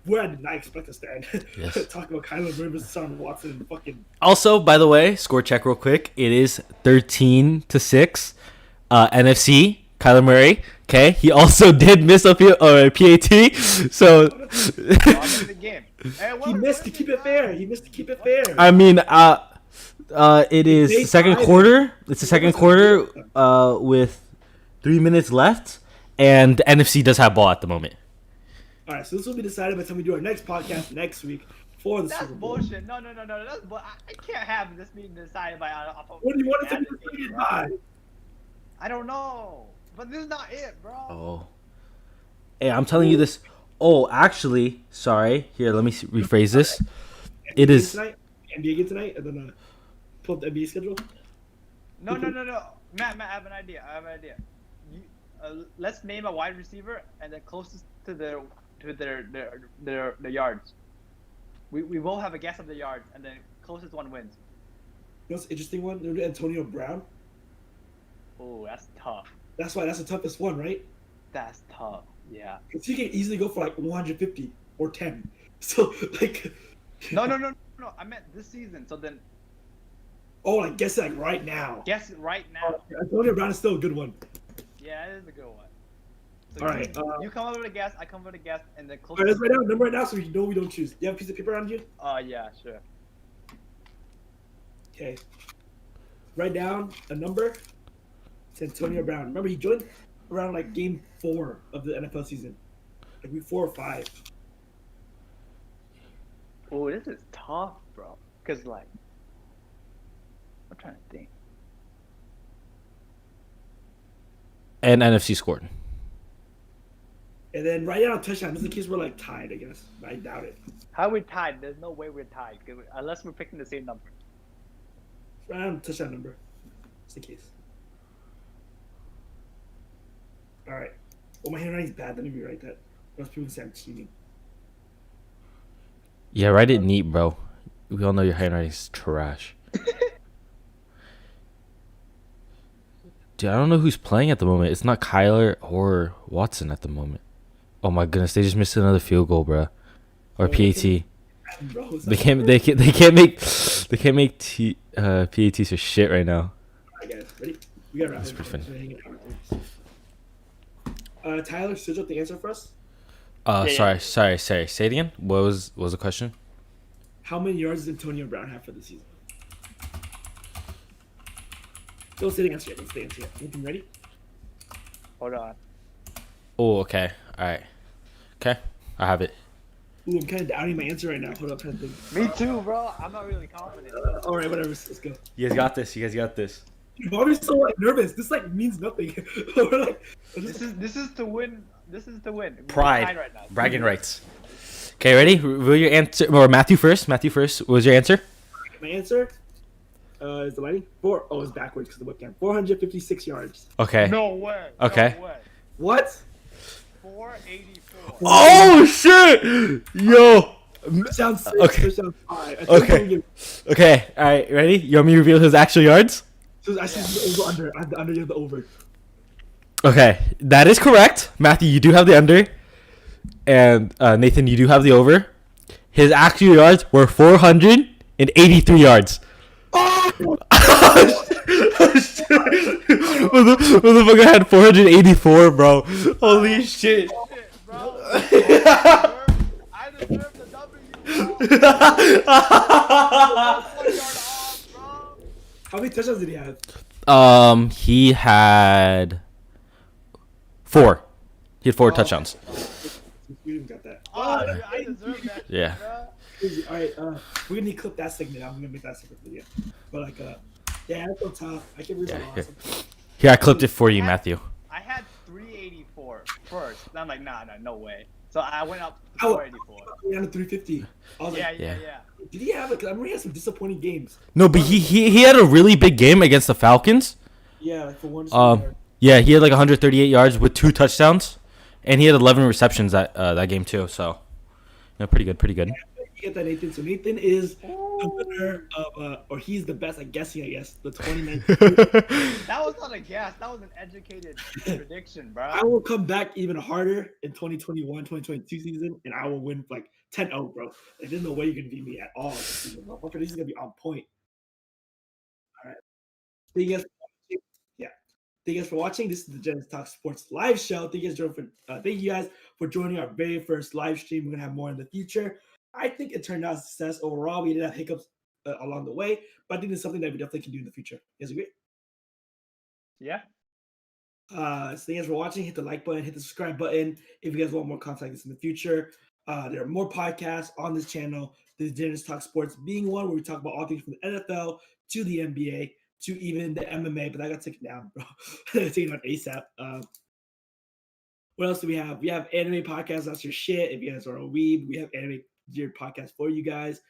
S1: Where I did not expect us to end.
S6: Yes.
S1: Talk about Kyler Murray versus Deshaun Watson and fucking.
S6: Also, by the way, score check real quick. It is 13-6. NFC, Kyler Murray. Okay, he also did miss a PAT. So
S2: the game. Hey,
S1: he missed to keep it fair.
S6: I mean, it is the second quarter. It's the second quarter with 3 minutes left, and the NFC does have ball at the moment.
S1: All right, so this will be decided by the time we do our next podcast next week for the
S2: That's
S1: Super Bowl.
S2: bullshit. No. That's I can't have this being decided by off of.
S1: What do you want it to be decided by?
S2: I don't know, but this is not it, bro.
S6: Oh. Hey, I'm telling you this. Oh, actually, sorry. Here, let me rephrase this. It is
S1: NBA game tonight, and then pull up the NBA schedule.
S2: No. Matt, I have an idea. Let's name a wide receiver and then closest to their yards. We will have a guess of the yards, and then closest one wins.
S1: You know what's the interesting one? They're Antonio Brown.
S2: Oh, that's tough.
S1: That's why that's the toughest one, right?
S2: That's tough. Yeah.
S1: Because he can easily go for like 150 or 10. So like.
S2: No. I meant this season. So then.
S1: Oh, like guess it like right now.
S2: Guess it right now.
S1: Antonio Brown is still a good one.
S2: Yeah, it is a good one. So
S1: All right.
S2: you come up with a guess, I come up with a guess, and then close.
S1: All right, let's write down a number right now so we know we don't choose. Do you have a piece of paper around you?
S2: Yeah, sure.
S1: Okay. Write down a number. It's Antonio Brown. Remember, he joined around like game 4 of the NFL season, like week 4 or 5.
S2: Oh, this is tough, bro. Cause like, I'm trying to think.
S6: And NFC scored.
S1: And then write down a touchdown. Just in case we're like tied, I guess. I doubt it.
S2: How are we tied? There's no way we're tied, unless we're picking the same number.
S1: Write down a touchdown number. Just in case. All right. Well, my handwriting's bad. Let me rewrite that. Or else people can say I'm cheating.
S6: Yeah, write it neat, bro. We all know your handwriting's trash. Dude, I don't know who's playing at the moment. It's not Kyler or Watson at the moment. Oh my goodness, they just missed another field goal, bro. Or PAT.
S1: Bro,
S6: They can't make PATs for shit right now.
S1: Alright, guys, ready? We got
S6: That's pretty funny.
S1: Tyler, search up the answer for us.
S6: Sorry. Say it again. What was the question?
S1: How many yards does Antonio Brown have for the season? Don't say the answer yet. Don't say the answer yet. Anything ready?
S2: Hold on.
S6: Oh, okay. All right. Okay, I have it.
S1: Ooh, I'm kind of doubting my answer right now. Hold up, trying to think.
S2: Me too, bro. I'm not really confident.
S1: All right, whatever. Let's go.
S6: You guys got this. You guys got this.
S1: Why are we so like nervous? This like means nothing. We're like,
S2: This is to win. This is to win. We're
S6: Pride.
S2: tied right now.
S6: Bragging rights. Okay, ready? Reveal your answer. Or Matthew first. Matthew first. What was your answer?
S1: my answer is the lighting 4. Oh, it's backwards because the webcam. 456 yards.
S6: Okay.
S2: No way.
S6: Okay.
S2: No way.
S1: What?
S2: 484.
S6: Oh shit! Yo.
S1: Sounds sick.
S6: Okay.
S1: Sounds high. I think
S6: Okay.
S1: I'm gonna give-
S6: Okay. All right. Ready? You want me to reveal his actual yards?
S1: So I see the over under. I have the under. You have the over.
S6: Okay, that is correct. Matthew, you do have the under, and Nathan, you do have the over. His actual yards were 483 yards.
S1: Oh!
S6: Motherfucker had 484, bro. Holy shit.
S2: Shit, bro. I deserve the W, bro.
S1: How many touchdowns did he have?
S6: He had 4. He had 4 touchdowns.
S1: We even got that.
S2: Oh, dude, I deserve that.
S6: Yeah.
S2: Bro.
S1: Crazy. All right, we're gonna clip that segment. I'm gonna make that separate video. But like, yeah, that's so tough. I can't believe
S6: Yeah,
S1: I
S6: here.
S1: lost.
S6: Here, I clipped it for you, Matthew.
S2: I had 384 first. And I'm like, nah, no way. So I went up to
S1: Oh.
S2: 484.
S1: We had a 350. I was
S2: Yeah,
S1: like,
S2: yeah,
S6: Yeah.
S2: yeah.
S1: did he have? Because I remember he had some disappointing games.
S6: No, but he had a really big game against the Falcons.
S1: Yeah, like for one.
S6: Yeah, he had like 138 yards with 2 touchdowns, and he had 11 receptions that game too. So, yeah, pretty good, pretty good.
S1: You get that, Nathan. So Nathan is the winner of, or he's the best at guessing, I guess, the 2019.
S2: That was not a guess. That was an educated prediction, bro.
S1: I will come back even harder in 2021, 2022 season, and I will win like 10-0, bro. Like, there's no way you're gonna beat me at all. This season. Motherfucker, this is gonna be on point. All right. Thank you guys. Yeah. Thank you guys for watching. This is the Genesis Talk Sports live show. Thank you guys for joining our very first live stream. We're gonna have more in the future. I think it turned out a success overall. We did have hiccups along the way, but I think it's something that we definitely can do in the future. You guys agree?
S2: Yeah.
S1: So thank you guys for watching. Hit the like button, hit the subscribe button if you guys want more content like this in the future. There are more podcasts on this channel. The Genesis Talk Sports being one where we talk about all things from the NFL to the NBA to even the MMA, but I got taken down, bro. Taken down ASAP. What else do we have? We have anime podcasts. That's your shit. If you guys are a weeb, we have anime geared podcast for you guys.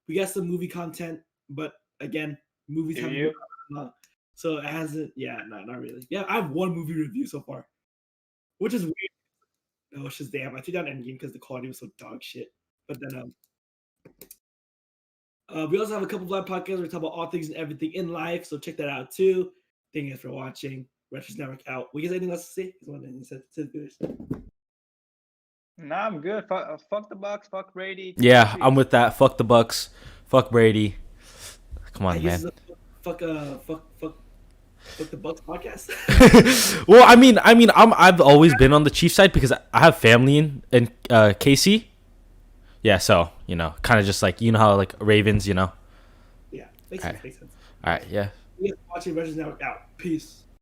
S1: We got some movie content, but again, movies
S2: Do
S1: haven't
S2: you?
S1: been out, so it hasn't. Yeah, no, not really. Yeah, I have one movie review so far, which is weird. No, it's just damn. I took down Endgame because the quality was so dog shit. But then, we also have a couple of live podcasts where we talk about all things and everything in life. So check that out too. Thank you guys for watching. Retros Network out. We guys anything else to say?
S2: Nah, I'm good. Fuck the Bucks. Fuck Brady.
S6: Yeah, I'm with that. Fuck the Bucks. Fuck Brady. Come
S1: I
S6: on,
S1: guess
S6: man.
S1: it's fuck the Bucks podcast.
S6: Well, I've always been on the Chiefs side because I have family in KC. Yeah, so kind of just like how like Ravens,
S1: Yeah, makes sense.
S6: All right, yeah.
S1: We watching Legends Network out. Peace.